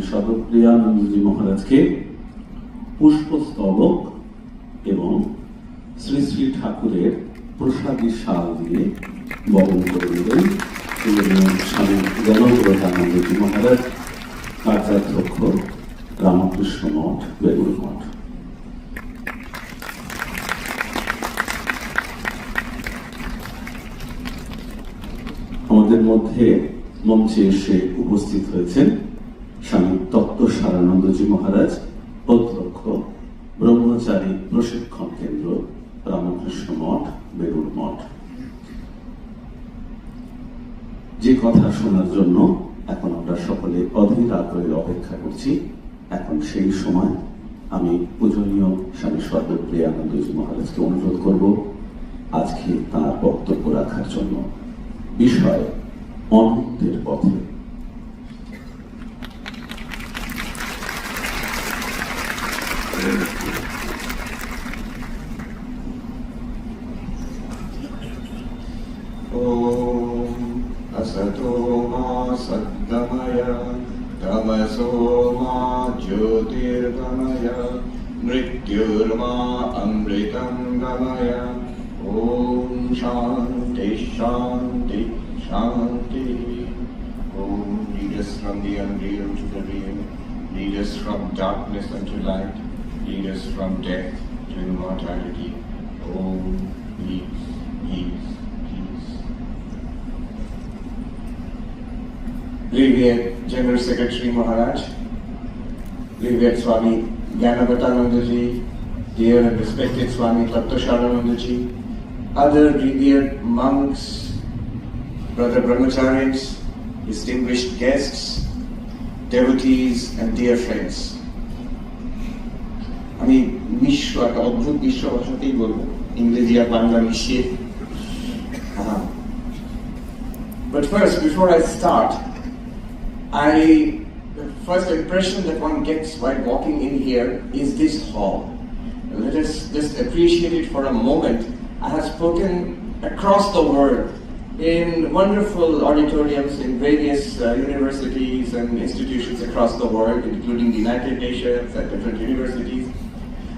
সর্বপ্রিয়ানন্দজি মহারাজকে পুষ্পস্তবক এবং শ্রী শ্রী ঠাকুরের প্রসাদী শাল দিয়ে বরণ করে নেবেন স্বামী জ্ঞানপ্রদানন্দজি মহারাজ, কার্যাধ্যক্ষ, রামকৃষ্ণ মঠ, বেলুড় মঠ। আমাদের মধ্যে মঞ্চে এসে উপস্থিত হয়েছেন স্বামী তত্ত্বসারানন্দজি মহারাজ, অধ্যক্ষ, ব্রহ্মচারী প্রশিক্ষণ কেন্দ্র, রামকৃষ্ণ মঠ, বেলুড় মঠ। যে কথা শোনার জন্য এখন আমরা সকলে অধীর আগ্রহে অপেক্ষা করছি, এখন সেই সময় আমি পূজনীয় স্বামী সর্বপ্রিয়ানন্দজি মহারাজকে অনুরোধ করব আজকে তাঁর বক্তব্য রাখার জন্য। বিষয় অনন্তের পথে। ओम असतो मा सद्गमय तमसो मा ज्योतिर्गमय मृत्युर्मा अमृतं गमय। ओम शांति शांति शांति। Om lead us from the unreal to the real, lead us from darkness unto light, lead us from death to immortality. Om peace, peace, peace. Revered General Secretary Maharaj, revered Swami Gyanavatanandaji, dear and respected Swami Tattvasaranandaji, other revered monks, brother brahmacharis, distinguished guests, devotees and dear friends. আমি বিশ্ব একটা অদ্ভুত বিশ্ব ভাষাতেই বলবো, ইংরেজি আর বাংলা মিশিয়ে। But first, before I start, the first impression that one gets while walking in here is this hall. Let us just appreciate it for a moment. I have spoken across the world in wonderful auditoriums in various universities and institutions across the world, including the United Nations and different universities.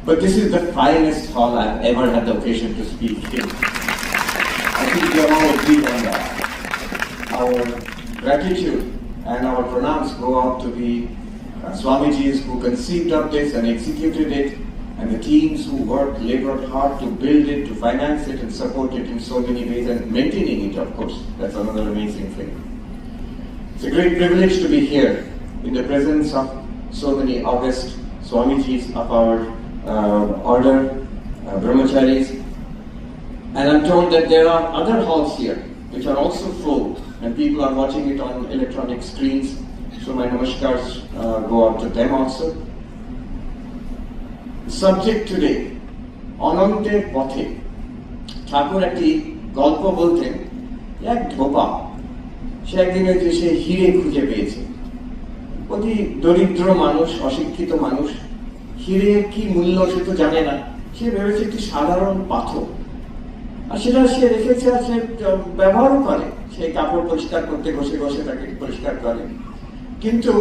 But this is the finest hall I've ever had the occasion to speak in. I think we are all agreed on that. Our gratitude and our pranams go out to the Swamijis who conceived of this and executed it, and the teams who worked, labored hard to build it, to finance it and support it in so many ways, and maintaining it, of course. That's another amazing thing. It's a great privilege to be here in the presence of so many august Swamijis of our order, brahmacharis. And I'm told that there are other halls here which are also full, and people are watching it on electronic screens. So my namaskars go out to them also. Subject today, অনন্তের পথে। ঠাকুর একটি গল্প বলতেন, এক ধোপা, সে একদিন হয়েছে সে হিরে খুঁজে পেয়েছে। অতি দরিদ্র মানুষ, অশিক্ষিত মানুষ, হিরের কি মূল্য সে তো জানে না, সে ভেবেছে একটি সাধারণ পাথর, আর সেটা সে রেখেছে আর সে ব্যবহারও করে, সে কাপড় পরিষ্কার করতে ঘষে ঘষে তাকে পরিষ্কার করে। কিন্তু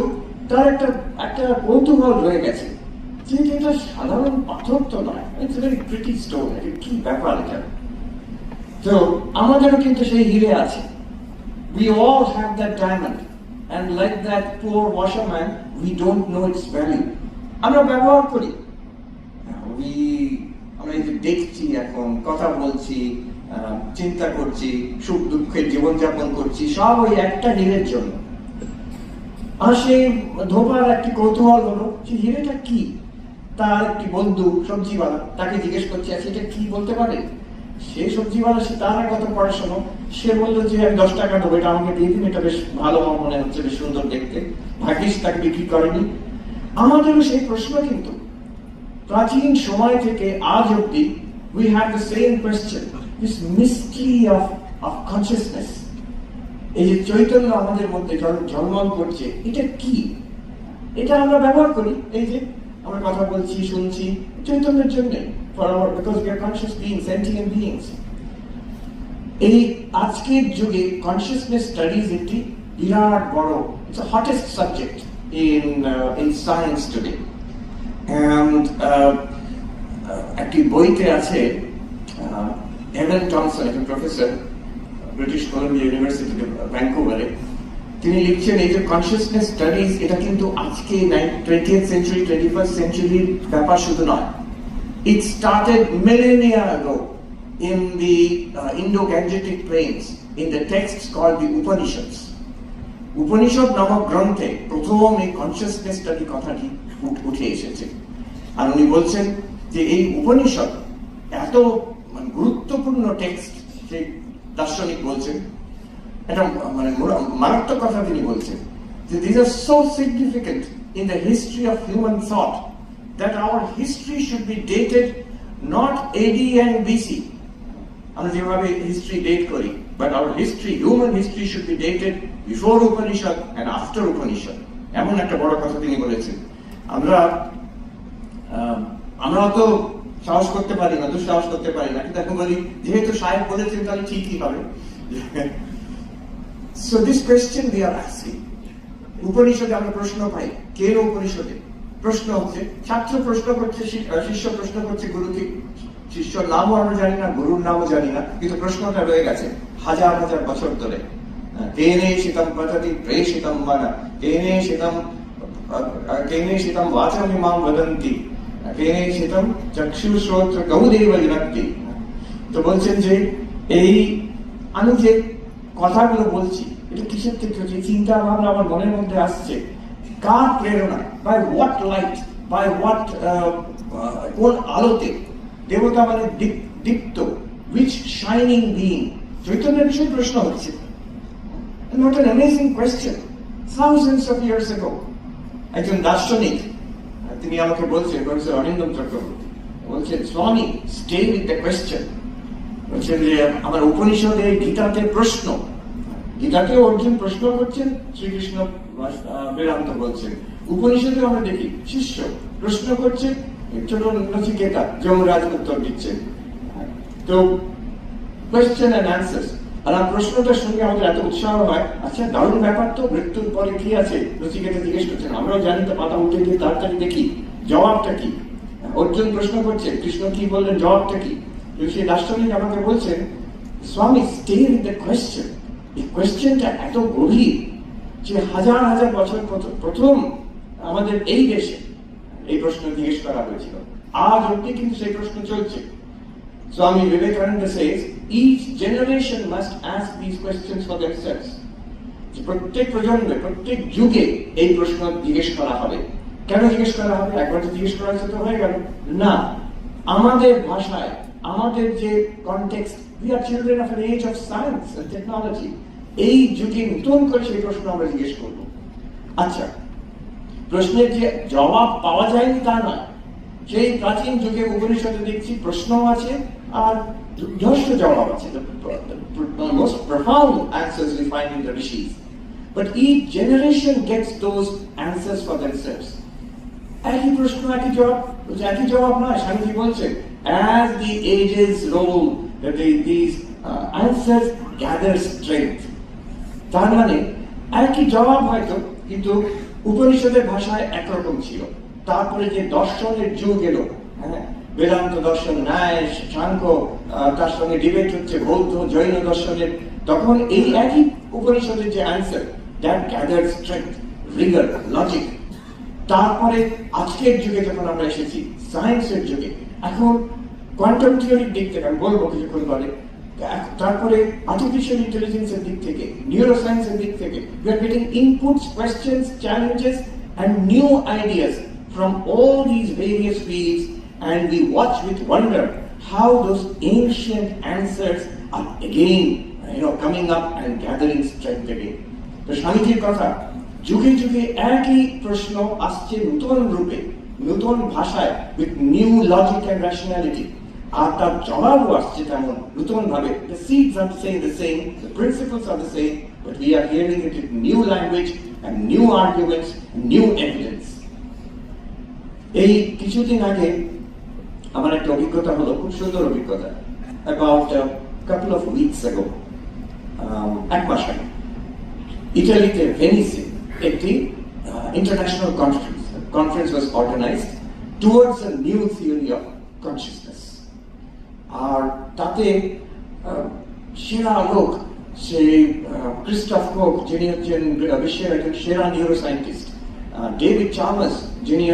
তার একটা কৌতূহল রয়ে গেছে যে এটা সাধারণ পাথর তো নয়, ইটস ভেরি প্রিটি স্টোন, এটা কি ব্যাপার এটা। তো আমাদেরও কিন্তু সেই হিরে আছে। We all have that diamond, and like that poor washerman, we don't know its value. আমরা ব্যবহার করি, আমরা এই যে দেখছি, এখন কথা বলছি, চিন্তা করছি, সুখ দুঃখের জীবনযাপন করছি, সব ওই একটা হিরের জন্য। আর সেই ধোপার একটি কৌতূহল হলো যে হিরেটা কি। তার একটি বন্ধু সবজিওয়ালা তাকে জিজ্ঞেস করছে, আচ্ছা এটা কি বলতে পারে? সে সবজিওয়ালা, সে তার কত পড়াশোনা, সে বললো যে আমি 10 টাকা দেবো, এটা আমাকে দিয়ে দিন, এটা বেশ ভালো আমার মনে হচ্ছে, বেশ সুন্দর দেখতে। ভাগ্যিস তাকে বিক্রি করেনি। আমাদেরও সেই প্রশ্ন, কিন্তু প্রাচীন সময় থেকে আজ অব্দি we have the same question, this mystery of consciousness. এই যে চৈতন্য আমাদের মধ্যে ঝলমল করছে, এটা কি? এটা আমরা ব্যবহার করি, এই যে আমরা কথা বলছি, শুনছি, চৈতন্যের জন্য, because we are conscious beings, sentient beings. এই আজকের যুগে কনসিয়াসনেস স্টাডিজ একটি বিরাট বড়, it's a hottest subject in science today. And একটি বইতে আছে এভেন টমসন, একজন প্রফেসর ব্রিটিশ কলম্বিয়া ইউনিভার্সিটি ভ্যাঙ্কুভারে, তিনি লিখছেন এই যে কনসিয়াসনেস স্টাডিজ, এটা কিন্তু আজকে 20th century 21st century ব্যাপার শুধু নয়। It started millennia ago in the Indo-Gangetic plains in the texts called the Upanishads. Upanishad নামক গ্রন্থে প্রথম এই কনসিয়াসনেস স্টাডি কথাটি উঠে এসেছে। আর উনি বলছেন যে এই উপনিষদ এত গুরুত্বপূর্ণ টেক্সট, সেই দার্শনিক বলছেন, এটা মানে মারাত্মক কথা তিনি বলছেন যে these are so significant in the history of human thought that our history should be dated not AD and BC, আমরা যেভাবে হিস্ট্রি ডেট করি, but our history, human history should be dated before Upanishad and after Upanishad. এমন একটা বড় কথা তিনি বলেছেন। আমরা তো সাহস করতে পারি না, দুঃসাহস করতে পারি না, কিন্তু এখন বলি যেহেতু সাহেব বলেছেন তাহলে ঠিকই হবে। So this question we are asking, উপনিষদে আমরা প্রশ্ন পাই, কেন উপনিষদে প্রশ্ন হচ্ছে, ছাত্র প্রশ্ন করছে, শিষ্য প্রশ্ন করছে গুরুকে, শিষ্যর নামও আমরা জানি না, গুরুর নামও জানি না, কিন্তু প্রশ্নটা রয়ে গেছে হাজার হাজার বছর ধরে। কেনে শীতম পততি প্রেষিতম বানা, কেনে শীতম বাচমিমাম বদন্তি, কেনে শীতম চক্ষুশ্রোত্র গৌদেব বিনক্তি। তো বলছেন যে এই আমি যে কথাগুলো বলছি এটা কিসের থেকে হচ্ছে, চিন্তা ভাবনা আমার মনের মধ্যে আসছে, কার প্রেরণা, by what light, by what, কোন আলোতে, দেবতা মানে দীপ্ত, which shining being, চৈতন্যের বিষয়ে প্রশ্ন হচ্ছে। And what an amazing question, thousands of years ago একজন দার্শনিক তিনি আমাকে বলছেন, প্রফেসর অরিন্দম চক্রবর্তী বলছেন, স্বামী স্টে উইথ দ্য কোয়েশ্চেন, বলছেন যে আমার উপনিষদে গীতাতে প্রশ্ন, গীতাকে অর্জুন প্রশ্ন করছেন, শ্রীকৃষ্ণ বেদান্ত বলছেন, উপনিষদে আমরা দেখি শিষ্য প্রশ্ন করছে, ছোট নচিকেতা যমরাজ উত্তর দিচ্ছে। তো কোয়েশ্চেন এন্ড অ্যান্সার্স, আর প্রশ্নটার সঙ্গে আমাদের এত উৎসাহ হয়, আচ্ছা দারুণ ব্যাপার তো, মৃত্যুর পরে কি আছে, নচিকেতা জিজ্ঞেস করছেন, আমরাও জানি তো, পাতা উঠে গিয়ে তাড়াতাড়ি দেখি জবাবটা কি। অর্জুন প্রশ্ন করছে, কৃষ্ণ কি বললেন, জবাবটা কি। সেই দার্শনিক আমাকে বলছেন, স্বামী স্টে উইথ দ্য কোয়েশ্চেন, এই কোয়েশ্চেনটা এত গভীর যে হাজার হাজার বছর প্রথম আমাদের এই দেশে এই প্রশ্ন জিজ্ঞেস করা হয়েছিল, আজ অব্দি কিন্তু সেই প্রশ্ন চলছে। Swami Vivekananda says each generation must ask these questions for themselves, প্রত্যেক প্রজন্মে প্রত্যেক যুগে এই প্রশ্ন জিজ্ঞেস করা হবে। কেন জিজ্ঞেস করা হবে? একবার তো জিজ্ঞেস করা হয়েছে তো হয়ে গেল না, আমাদের ভাষায়, আমাদের যে context, we are children of an age of science and technology, এই যুগে নতুন করে সেই প্রশ্ন আমরা জিজ্ঞেস করব। আচ্ছা, প্রশ্নের যে জবাব পাওয়া যায়নি তা না, সেই প্রাচীন যুগে উপনিষদে দেখছি প্রশ্ন আছে আর যথেষ্ট জবাব আছে, the most profound answers we find in the rishis, but each generation gets those answers for themselves. একই প্রশ্ন একই জবাব, একই জবাব নয়, স্বামীজি বলছেন as the ages roll these answers gather strength। তার মানে একই জবাব হয়তো, কিন্তু উপনিষদের ভাষায় একরকম ছিল, তারপরে যে দর্শনের যুগ এলো, বেদান্ত দর্শন, ন্যায়, সাংখ্য, তার সঙ্গে ডিবেট হচ্ছে বৌদ্ধ জৈন দর্শনের, তখন এই একই উপনিষদের যে answer, that gathered strength, Regard, logic. তারপরে আজকের যুগে যখন আমরা এসেছি সায়েন্সের যুগে, এখন কোয়ান্টাম থিওরির দিক থেকে আমি বলবো কিছুক্ষণ পরে, তারপরে আর্টিফিশিয়াল ইন্টেলিজেন্সের দিক থেকে, নিউরোসায়েন্সের দিক থেকে, we are getting inputs, questions, challenges and new ideas from all these various fields, and we watch with wonder how those ancient answers are again coming up and gathering strength again. তো স্বামীজির কথা, যুগে যুগে একই প্রশ্ন আসছে নতুন রূপে, নতুন ভাষায়, with new logic and rationality, আর তার জবাবও আসছে তেমন নতুন ভাবে। The seeds are the same, the principles are the same, but we are hearing it in new language and new arguments, new evidence. এই কিছুদিন আগে আমার একটা অভিজ্ঞতা হলো, খুব সুন্দর অভিজ্ঞতা, about a couple of weeks ago, এক মাস আগে, ইটালিতে ভেনিসে একটি international conference. The conference was organized towards a new theory of consciousness. আর তাতে সেরা লোক সেই ক্রিস্টফ কোক, যিনি হচ্ছেন বিশ্বের একজন সেরা নিউরোসায়েন্টিস্ট, ডেভিড চার্মাস, যিনি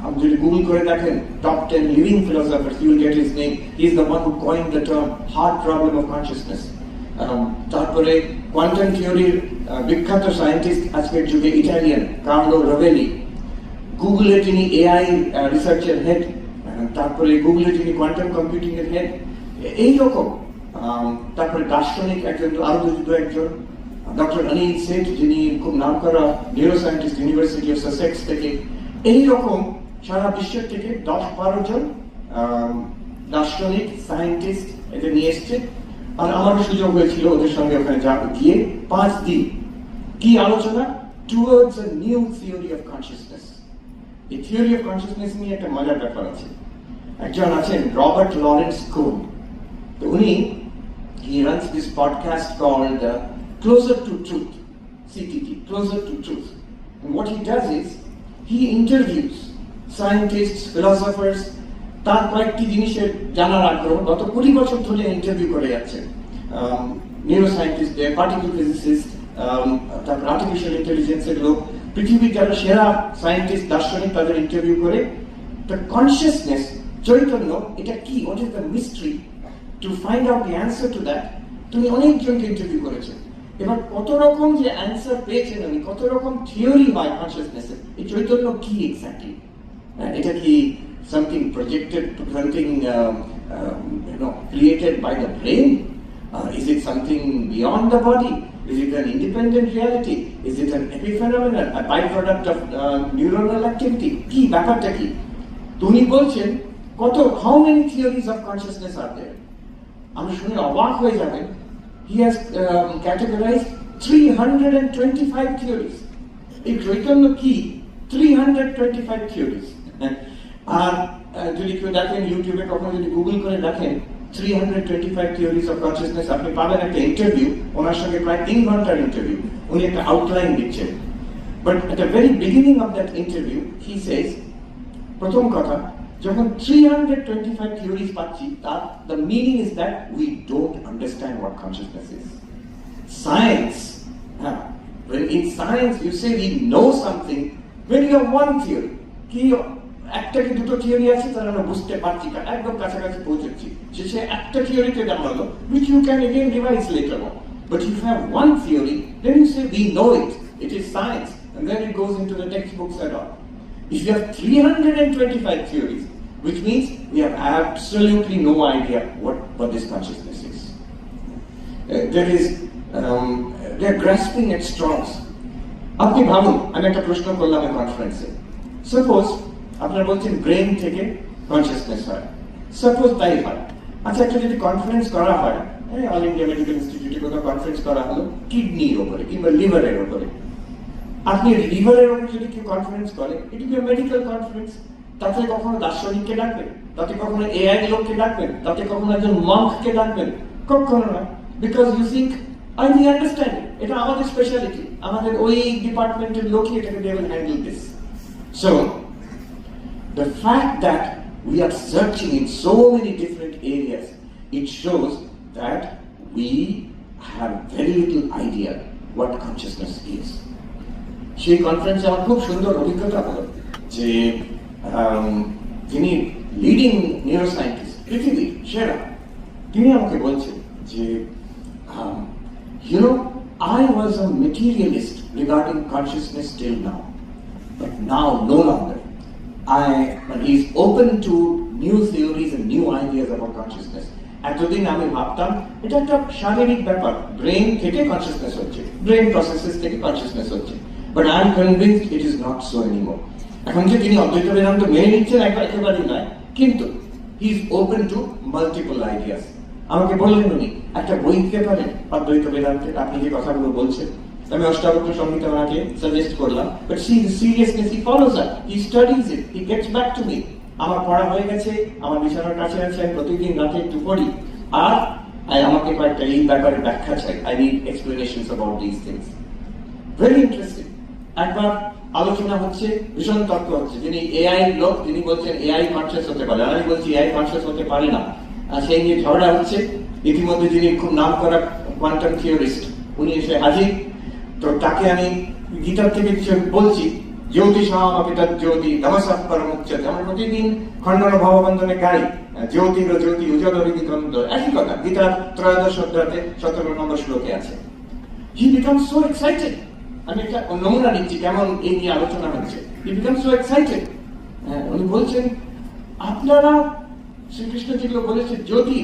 আপনি যদি গুগল করে দেখেন top 10 living philosophers, you will get his name. He is the one who coined the term hard problem of consciousness. তারপরে কোয়ান্টাম থিওরির বিখ্যাত সায়েন্টিস্ট আজকের যুগে ইটালিয়ান কার্লো রোভেলি, গুগলে যিনি এআই রিসার্চের হেড, তারপরে গুগলে যিনি কোয়ান্টাম কম্পিউটিং এর হেড, এইরকম। তারপরে দার্শনিক একজন, আরো একজন ডক্টর অনিল সেঠ, যিনি খুব নাম করা নিউরোসায়েন্টিস্ট, ইউনিভার্সিটি অফ সাসেক্স থেকে। এইরকম সারা বিশ্বের থেকে 10-12 জন দার্শনিক সায়েন্টিস্ট এটা নিয়ে এসছে। আর আমারও সুযোগ হয়েছিল ওদের সঙ্গে ওখানে গিয়ে 5 দিন কি আলোচনা, towards a new theory of consciousness. এই থিওরি অফ কনসিয়াসনেস নিয়ে একটা মজার ব্যাপার আছে। একজন আছেন রবার্ট লরেন্স কোন, তো উনি he runs this podcast called Closer to Truth, CTT, Closer to Truth. And what he does is he interviews scientists, philosophers, তার কয়েকটি জিনিসের জানার আগ্রহ গত 20 বছর ধরে ইন্টারভিউ করে যাচ্ছেন। নিউরোসায়েন্টিস্ট, পার্টিকেল ফিজিসিস্ট, তারপর আর্টিফিশিয়াল ইন্টেলিজেন্সের লোক, পৃথিবীর যারা সেরা সায়েন্টিস্ট, দার্শনিক, তাদের ইন্টারভিউ করে the consciousness, চৈতন্য, এটা কি, what is the mystery, to find out the answer to that। তুমি অনেকজনকে ইন্টারভিউ করেছেন, এবার কত রকম যে অ্যান্সার পেয়েছেন উনি, কত রকম থিওরি হয় কনসিয়াসনেসের, এই চৈতন্য কি এক্স্যাক্টলি, এটা কি something projected, something created by the brain? Is it something beyond the body? Is it an independent reality? Is it an epiphenomenon, a byproduct of neuronal activity? কি ব্যাপারটা কি? তুমি বলছেন কত, how many theories of consciousness are there? আমি শুনে অবাক হয়ে যাবেন। He has categorized 325 theories. এই চৈতন্য কি, 325 theories। আর যদি কেউ দেখেন ইউটিউবে, কখনো যদি গুগল করে দেখেন 325 theories of consciousness, আপনি পাবেন একটা ইন্টারভিউ, ওনার সঙ্গে প্রায় 3 ঘন্টার ইন্টারভিউ। উনি একটা আউটলাইন দিচ্ছেন, but at the very beginning of that interview he says, প্রথম কথা, যখন 325 theories পাচ্ছি, তার the meaning is that we don't understand what consciousness is. Science, when in science you say we know something, when you have one theory, কি একটা কি দুটো theory আছে, তারা আমরা বুঝতে পারছি, একদম কাছাকাছি পৌঁছেছি, শেষে একটা থিওরিতে দাঁড়ালো, which you can again revise later on. But if you have one theory, then you say we know it, it is science, and then it goes into the textbooks and all. If you have 325 theories, which means we have absolutely no idea what this consciousness is. They are grasping at straws. আপনি ভাবুন, আমি একটা প্রশ্ন করলাম এই কনফারেন্সে, suppose আপনারা বলছেন ব্রেন থেকে কনসিয়াসনেস হয়, সাপোজ তাই হয়। আচ্ছা, একটা যদি কনফারেন্স করা হয়, অল ইন্ডিয়া মেডিকেল ইনস্টিটিউটে কোথাও কনফারেন্স করা হলো কিডনির ওপরে কিংবা লিভারের ওপরে, আপনি লিভারের ওপরে যদি কেউ কনফারেন্স করে, it will be a medical conference. তাতে কখনো দার্শনিককে ডাকবেন, তাতে কখনো এআই লোককে ডাকবেন, তাতে কখনো একজন মঙ্ককে ডাকবেন, কখনো না, because you think I understand, এটা আমাদের স্পেশালিটি, আমাদের ওই ডিপার্টমেন্টের লোকই এটাকে they will handle this. So the fact that we are searching in so many different areas, it shows that we have very little idea what consciousness is. সেই কনফারেন্সে আমার খুব সুন্দর অভিজ্ঞতা হলো যে যিনি লিডিং নিউরোসায়েন্টিস্ট, পৃথিবীর সেরা, তিনি আমাকে বলছেন যে I was a materialist regarding consciousness till now, but now no longer. But he's open to new theories and new ideas about consciousness. এতদিন আমি ভাবতাম এটা একটা শারীরিক ব্যাপার, ব্রেন থেকে কনসিয়াসনেস হচ্ছে, ব্রেন প্রসেসেস থেকে কনসিয়াসনেস হচ্ছে, but I am convinced it is not so anymore. এখন যে তিনি অদ্বৈত বেদান্ত মেনে নিচ্ছেন একেবারেই নয়, কিন্তু he is open to multiple ideas. আমাকে বললেন উনি একটা বই দিতে পারেন অদ্বৈত বেদান্তের, আপনি যে কথাগুলো বলছেন। আমি অষ্টাবক্র সংহিতা ওনাকে সাজেস্ট করলাম, but C the seriousness, he follows up, he studies it, he gets back to me. আমার পড়া হয়ে গেছে, আমার বিছানার কাছে আছে, আমি প্রতিদিন রাতে একটু পড়ি, আর আমাকে কয়েকটা এই ব্যাপারে ব্যাখ্যা চাই, I need explanations about this things. Very interesting. একবার আলোচনা হচ্ছে, ভীষণ তর্ক হচ্ছে, যিনি এআই লোক তিনি বলছেন এআই কনসিয়াস হতে পারে, আমি বলছি এআই কনসিয়াস হতে পারে না। সেই নিয়ে ঝগড়া হচ্ছে। ইতিমধ্যে যিনি খুব নাম করা কোয়ান্টাম থিওরিস্ট উনি এসে হাজির। তো তাকে আমি গীতার থেকে কিছু বলছি, জ্যোতিষামপিতা জ্যোতি নমস্কার পরমুচ্যতে, আমরা প্রতিদিন খণ্ডন ভববন্ধনে গাই জ্যোতির জ্যোতি উজাগরিতি দ্বন্দ্ব, একই কথা গীতার ত্রয়োদশ অধ্যায়ে 17 নম্বর শ্লোকে আছে। হি বিকামস সো এক্সাইটেড, আমি একটা নমুনা নিচ্ছি কেমন এই নিয়ে আলোচনা হচ্ছে। হি বিকামস সো এক্সাইটেড, উনি বলছেন আপনারা শ্রীকৃষ্ণ যেগুলো বলেছে জ্যোতি,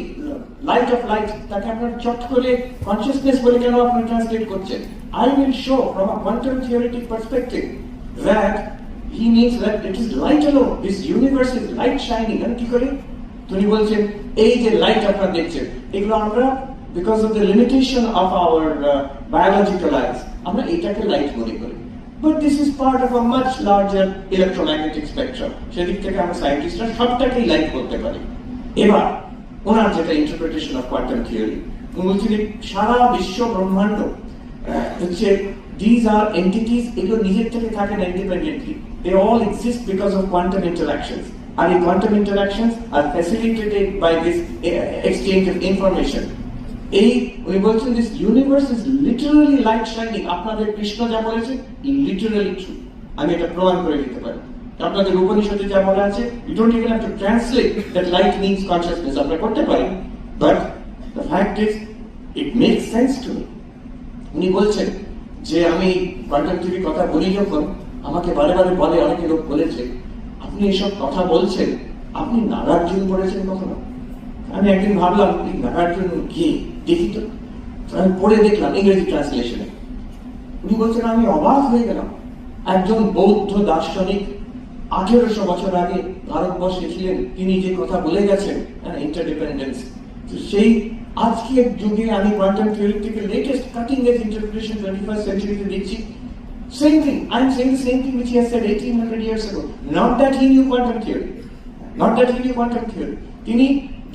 লাইট অফ লাইট, তাকে আপনারা চট করে কনসিয়াসনেস বলে কেন আপনারা ট্রান্সলেট করছেন? I will show from a quantum theoretic perspective that he means that it is light alone. This universe is light shining. And কি করে? তিনি বলছেন এই যে লাইট আপনারা দেখছেন এগুলো আমরা because of the limitation of our biological eyes আমরা এটাকে লাইট মনে করি, but this is part of a much larger electromagnetic spectrum. সেদিক থেকে আমরা সায়েন্টিস্টরা সবটাকেই লাইট বলতে পারি। এবার ওনার যেটা ইন্টারপ্রিটেশন অফ কোয়ান্টাম থিওরি, উনি বলছেন সারা বিশ্ব ব্রহ্মাণ্ড হচ্ছে these are entities, এগুলো নিজের থেকে থাকে না independently, they all exist because of quantum interactions, and the quantum interactions are facilitated by this exchange of information. এই উনি বলছেন this universe is literally light shining. আপনাদের কৃষ্ণ যা বলেছে literally true, আমি এটা প্রমাণ করে দিতে পারি। আপনাদের উপনিষদে যা বলা আছে you don't even have to translate that light means consciousness, আমরা করতে পারি, but the fact is it makes sense to me. উনি বলছেন যে আমি কোয়ান্টাম থিওরির কথা বলি যখন আমাকে বারে বারে বলে, অনেকে লোক বলেছে আপনি এসব কথা বলছেন, আপনি নাগার্জুন পড়েছেন কখনো? আমি একদিন ভাবলাম এই নাগার্জুন কি দেখি তো, আমি পড়ে দেখলাম ইংরেজি ট্রান্সলেশনে। উনি বলছেন আমি অবাক হয়ে গেলাম, একজন বৌদ্ধ দার্শনিক 1800 বছর আগে ভারতবর্ষে ছিলেন, তিনি যে কথা বলে গেছেন ইন্টারডিপেন্ডেন্স, সেই আজকের যুগে আমি কোয়ান্টাম থিওরি থেকে latest cutting edge interpretation 21st সেঞ্চুরিতে দেখছি same thing. I am saying the same thing which he has said 1800 years ago. Not that he knew quantum theory, not that he knew quantum theory. তিনি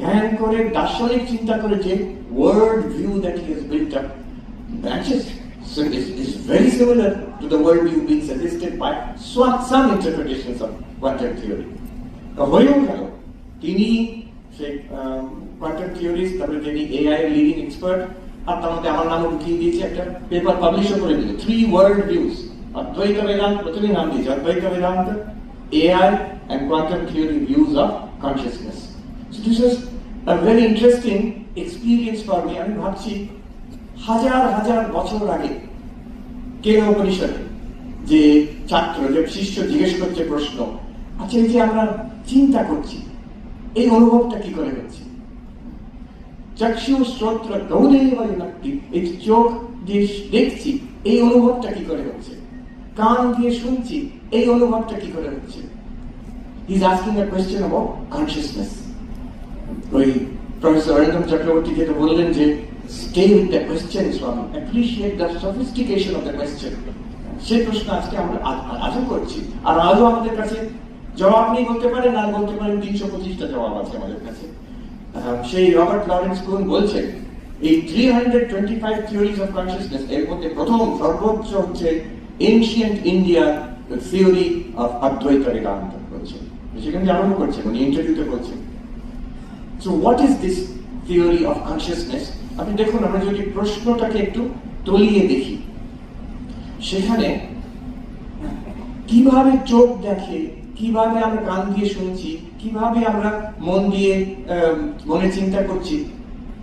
ধ্যান করে দার্শনিক চিন্তা করে যে world view that he has built up matches, so is very similar to the world view being suggested by some interpretations of quantum theory. হয়েও গেল তিনি সেই কোয়ান্টাম থিওরিস্ট, তারপরে তিনি এআই এর লিডিং এক্সপার্ট, আর তার মধ্যে আমার নাম উঠিয়ে দিয়েছে, একটা পেপার পাবলিশও করে দিল, 3 ওয়ার্ল্ড ভিউজ, অদ্বৈত বেদান্ত, প্রথমে নাম দিয়েছে অদ্বৈত Vedanta, AI and quantum theory views of consciousness. So this is a very interesting experience for me. আমি ভাবছি হাজার হাজার বছর আগে কেন উপনিষদে যে ছাত্র, যে শিষ্য জিজ্ঞেস করছে প্রশ্ন, আচ্ছা এই যে আমরা চিন্তা করছি এই অনুভবটা কি করে হচ্ছে? চক্ষু শ্রোত্র গৌরেবারি নাকি, এই চোখ দিয়ে দেখছি এই অনুভবটা কি করে হচ্ছে? কান দিয়ে শুনছি এই অনুভবটা কি করে হচ্ছে? He is asking a question about consciousness. ওই প্রফেসর অরিন্দম চক্রবর্তী যেটা বললেন যে stay with the question, Swami, appreciate the sophistication of the question. সেই প্রশ্ন আজকে আমরা আজও করছি, আর আজও আমাদের কাছে জবাব নেই বলতে পারেন, আর বলতে পারেন 325টা জবাব আছে আমাদের কাছে। সেই রবার্ট লরেন্স কুন বলছেন এই 325 থিওরিজ অফ কনসিয়াসনেস এর মধ্যে প্রথম সর্বোচ্চ হচ্ছে এনশিয়েন্ট ইন্ডিয়া থিওরি অফ অদ্বৈত বেদান্ত বলছেন, সেখানে আরম্ভ করছেন উনি ইন্টারভিউতে বলছেন। So what is this theory of consciousness? আপনি দেখুন, আমরা যদি প্রশ্নটাকে একটু তলিয়ে দেখি, সেখানে কিভাবে চোখ দেখে, কিভাবে আমরা কান দিয়ে শুনছি, কিভাবে আমরা মন দিয়ে মনে চিন্তা করছি।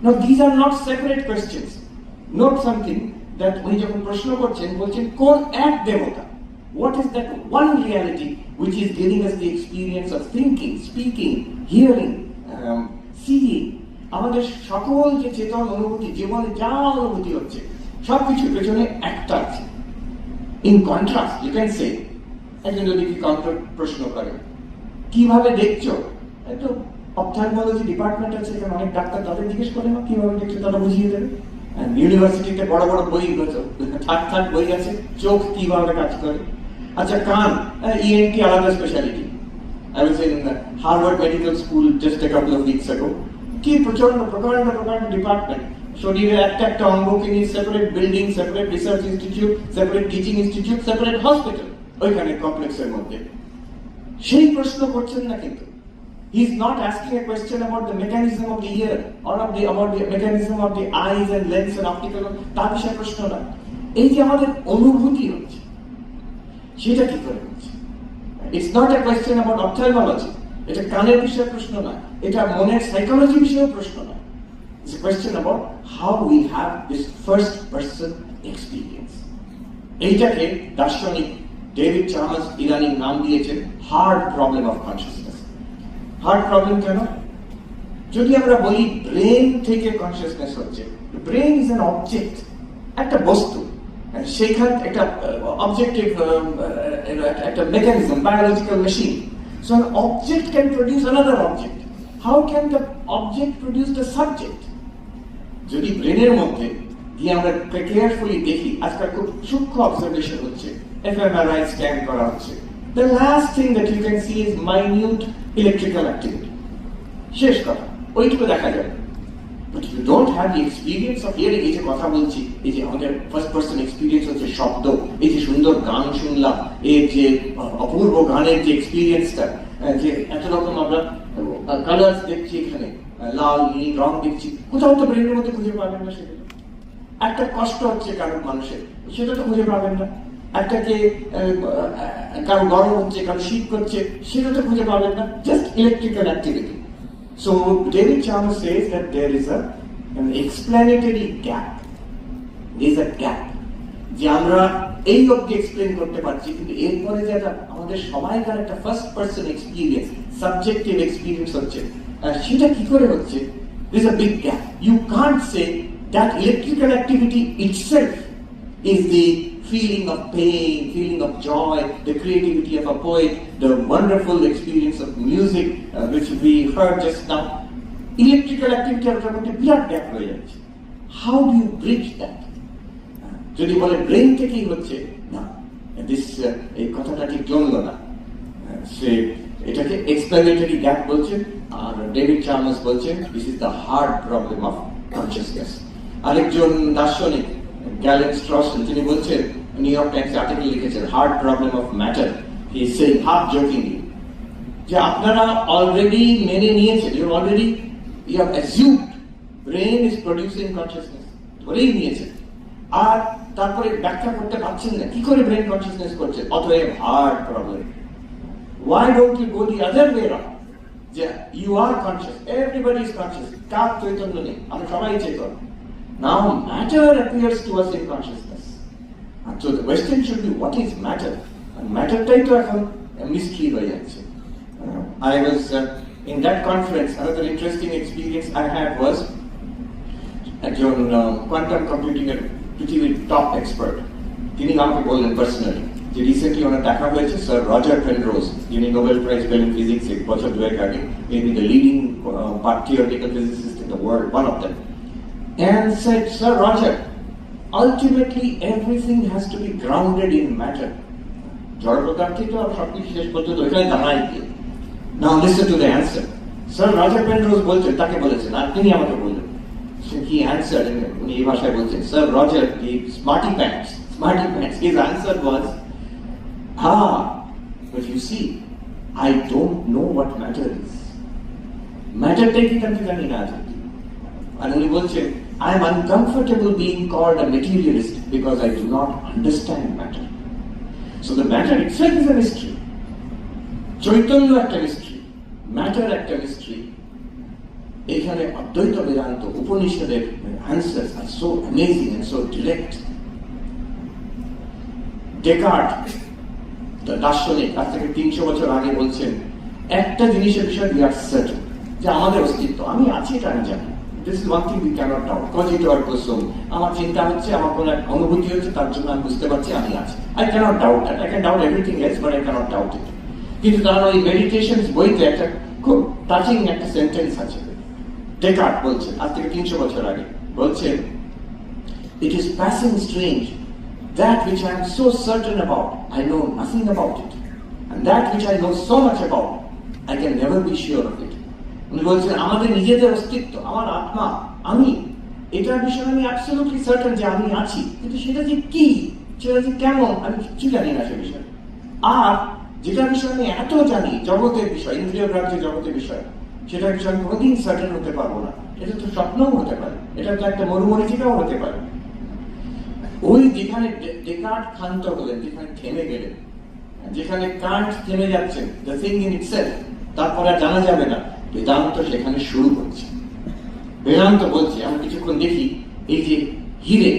Now these are not separate questions. Note something that উনি যখন প্রশ্ন করছেন বলছেন কোন এক দেবতা, what is that one reality which is giving us the experience of thinking, speaking, hearing, seeing, আমাদের সকল যে চেতন অনুভূতি, জীবনে যা অনুভূতি হচ্ছে সবকিছুর পেছনে একটা আছে। In contrast, you can say, একজন যদি কি কাউন্টার প্রশ্ন করে কিভাবে দেখছো, একটু অপথ্যালমোলজি ডিপার্টমেন্ট আছে, এখানে অনেক ডাক্তার, তাদের জিজ্ঞেস করে না কিভাবে দেখছো, তারা বুঝিয়ে দেবে। ইউনিভার্সিটিতে বড় বড় বই থাক বই আছে, চোখ কিভাবে কাজ করে। আচ্ছা কান, ইএনটি আলাদা speciality. I was in Harvard Medical School just a couple of weeks ago. কি প্রচন্ড প্রকাণ্ড ডিপার্টমেন্ট, শরীরের একটা একটা অঙ্গকে নিয়ে separate building, separate research institute, separate teaching institute, separate hospital ওইখানে কমপ্লেক্সের মধ্যে। সেই প্রশ্ন করছেন না কিন্তু। He is not asking a question about the mechanism of the ear or about the mechanism of the eyes and lens and optical, তার বিষয়ে প্রশ্ন না। এই যে আমাদের অনুভূতি হচ্ছে সেটা কি করে হচ্ছে? It's not a question about ophthalmology. এটা কানের বিষয়ে প্রশ্ন না, এটা মনের সাইকোলজি বিষয়ে প্রশ্ন না। It's a question about how we have this first person experience. এইটাকে দার্শনিক ডেভিড চার্লস ইরানি নাম দিয়েছেন hard problem of consciousness. Hard problem কেন? যদি আমরা বলি ব্রেন থেকে কনসিয়াসনেস হচ্ছে, ব্রেন ইজ অ্যান অবজেক্ট, একটা বস্তু, সেখান একটা অবজেক্টিভ একটা mechanism, biological machine. So an object can produce another object. How can the object produce the subject? যদি ব্রেনের মধ্যে দিয়ে আমরা কেয়ারফুলি দেখি, আজকাল খুব সূক্ষ্ম অবজারভেশন হচ্ছে, এফএমআরআই স্ক্যান করা হচ্ছে, the last thing that you can see is minute electrical activity. শেষ কথা, ওইটুকু দেখা যাবে। But if you don't have the experience of hearing, এই যে কথা বলছি, এই যে আমাদের ফার্স্ট পারসন এক্সপিরিয়েন্স হচ্ছে শব্দ, এই যে সুন্দর গান শুনলাম, এর যে অপূর্ব গানের যে এক্সপিরিয়েন্সটা, যে এত রকম আমরা কালার্স দেখছি এখানে, লাল নীল রং দেখছি, কোথাও তো ব্রেনের মধ্যে খুঁজে পাবেন না সেটা। একটা কষ্ট হচ্ছে কারো মানুষের, সেটা তো খুঁজে পাবেন না। একটাকে কারো গরম হচ্ছে, কারো শীত করছে, সেটা তো খুঁজে পাবেন না। Just electrical activity. So David Chalmers says that there is an explanatory gap. There is a gap. যে আমরা এই অবধি এক্সপ্লেন করতে পারছি, কিন্তু এরপরে যে আমাদের সবাইকার একটা first person experience, subjective experience হচ্ছে, সেটা কি করে হচ্ছে? There is a big gap. You can't say that electrical activity itself is the feeling of pain, feeling of joy, the creativity of a poet, the wonderful experience of music, which we heard just now. Electrical activity are going to be a gap. How do you bridge that? যদি বলে brain থেকেই হচ্ছে, না, এই কথাটা ঠিক জমলো না। সে এটাকে এক্সপ্লেনেটরি গ্যাপ বলছেন, আর ডেভিড চার্লস বলছেন this is the hard problem of consciousness. আরেকজন দার্শনিক গ্যালেন স্ট্রসেন, তিনি বলছেন, নিউ ইয়র্ক টাইমস আর্টিকেল লিখেছেন, hard problem of matter. He is saying half jokingly যে আপনারা অলরেডি মেনে নিয়েছেন, you already you have assumed brain is producing consciousness, ধরেই নিয়েছেন, আর তারপরে ব্যাখ্যা করতে পারছেন না কি করে ব্রেন কনসিয়াসনেস করছে। অতএব hard problem. Why don't you go the other way around? যে you are conscious, everybody is conscious, কার চৈতন্য নেই, আমরা সবাই চেতন। Now matter appears to us in consciousness. And so the question should be, what is matter? And matter-টাই তো এখন mystery হয়ে যাচ্ছে। I was in that conference, another interesting experience I had was একজন quantum computing এর পৃথিবীর top expert, তিনি আমাকে বললেন পার্সোনালি যে রিসেন্টলি ওনার দেখা হয়েছে স্যার রজার পেনরোজ, যিনি নোবেল প্রাইজ পেলেন ফিজিক্স এক বছর দুয়েক আগে, maybe the leading theoretical physicist in the world, one of them, and said, Sir Roger, ultimately everything has to be grounded in matter. জড় পদার্থই তো সবকিছু শেষ পর্যন্ত ওইখানে দাঁড়ায় গিয়ে। Now listen to the answer. Sir Roger Penrose বলছেন, তাকে বলেছেন, আর তিনি আমাকে বললেন, he answered, উনি এই ভাষায় বলছেন, Sir Roger, the smarty pants, his answer was, but you see, I don't know what matter is. Matter-টাই কি আমি জানি না। আর উনি বলছেন, I am uncomfortable being called a materialist because I do not understand matter. So the matter itself is a mystery. Chaitanya একটা mystery, matter একটা mystery. এখানে অদ্বৈত বেদান্ত উপনিষদের answers are so amazing and so direct. Descartes দার্শনিক আজ থেকে 300 বছর আগে বলছেন, একটা জিনিসের বিষয়ে we are certain, যে আমাদের অস্তিত্ব, আমি আছি এটা আমি জানি। This is one thing we cannot doubt. Cogito ergo sum. আমার চিন্তা হচ্ছে, আমার কোনো অনুভূতি হচ্ছে, তার জন্য আমি বুঝতে পারছি আমি আছি। I cannot doubt that. I can doubt everything else, but I cannot doubt it. কিন্তু তার ওই মেডিটেশনস বইতে একটা খুব টাচিং একটা সেন্টেন্স আছে। ডেকার্ট বলছেন আজ থেকে 300 বছর আগে, বলছেন, it is passing strange, that which I am so certain about, I know nothing about it, and that which I know so much about, I can never be sure of it. উনি বলছেন আমাদের নিজেদের অস্তিত্ব, আমার আত্মা, আমি, এটার বিষয়ে আমি অ্যাবসলিউটলি সার্টেন যে আমি আছি, কিন্তু সেটা যে কি, সেটা যে কেমন, আমি কিছু জানি না সে বিষয়ে। আর যেটা বিষয়ে আমি এত জানি, জগতের বিষয়, ইন্দ্রিয় গ্রাহ্য জগতের বিষয়, সেটার বিষয়ে আমি কোনোদিন সার্টেন হতে পারবো না। এটা তো স্বপ্নও হতে পারে, এটা তো একটা মরুমরিচিকাও হতে পারে। ওই যেখানে ডেকার্ট ক্ষান্ত হলেন, যেখানে থেমে গেলেন, যেখানে কান্ট থেমে যাচ্ছেন, দ্য থিং ইন ইটসেলফ, তারপরে আর জানা যাবে না, বেদান্ত সেখানে শুরু করছে। বেদান্ত বলছে, আমরা কিছুক্ষণ দেখি এই যে হিরে,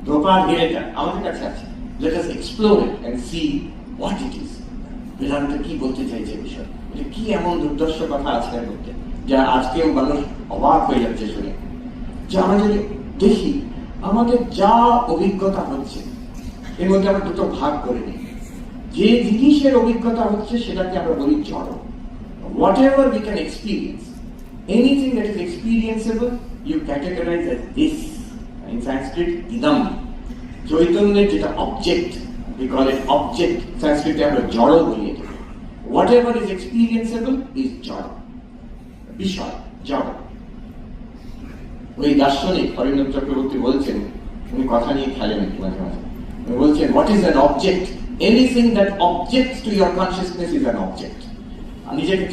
ধোপার হিরেটা আমাদের কাছে আছে, let us explore it and see what it is. Vedanta কি বলতে চাইছে বিষয়, এটা কি এমন দুর্দর্শ কথা আছে এর মধ্যে, যা আজকেও মানুষ অবাক হয়ে যাচ্ছে শুনে। যে আমরা যদি দেখি আমাদের যা অভিজ্ঞতা হচ্ছে, এর মধ্যে আমরা দুটো ভাগ করে নিই। যে জিনিসের অভিজ্ঞতা হচ্ছে সেটাকে আমরা বলি জড়। Whatever we can experience, anything that is experienceable, you categorize as this. In Sanskrit, idam. চৈতন্যের যেটা object, we call it object. সংস্কৃতে আমরা জড় বলি এটা। Whatever is experienceable is জড়, বিষয়, জড়। ওই দার্শনিক হরিনাথ চক্রবর্তী বলছেন, উনি কথা নিয়ে খেলেন একটু মাঝে মাঝে, উনি বলছেন, what is an object? Anything that objects to your consciousness is an object. নিজেকে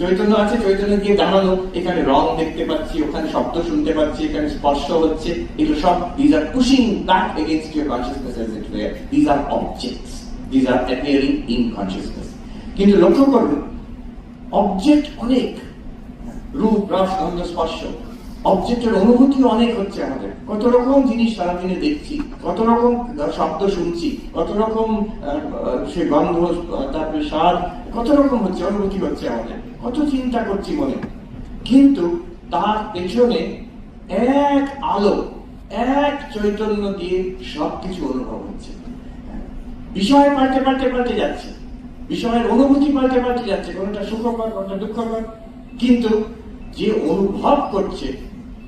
চৈতন্য আছে, চৈতন্য দিয়ে জানানো, এখানে রং দেখতে পাচ্ছি, ওখানে শব্দ শুনতে পাচ্ছি, এখানে স্পর্শ হচ্ছে, এগুলো সব these are pushing back against your consciousness as it were. These are objects. These are appearing in consciousness. কিন্তু লক্ষ্য করুন, অবজেক্ট অনেক, রূপ, রস, গন্ধ, স্পর্শ, অবজেক্টের অনুভূতি অনেক হচ্ছে আমাদের। কত রকম জিনিস সারাদিনে দেখছি, কত রকম শব্দ শুনছি, কত রকম সে গন্ধ, তারপরে স্বাদ, কত রকম হচ্ছে, অনুভূতি হচ্ছে আমাদের, কত চিন্তা করছি মনে। কিন্তু তার পেছনে এক আলো, এক চৈতন্য দিয়ে সবকিছু অনুভব হচ্ছে। বিষয় পাল্টে পাল্টে পাল্টে যাচ্ছে, বিষয়ের অনুভূতি পাল্টে পাল্টে যাচ্ছে, কোনটা সুখকর, কোনটা দুঃখকর, কিন্তু যে অনুভব করছে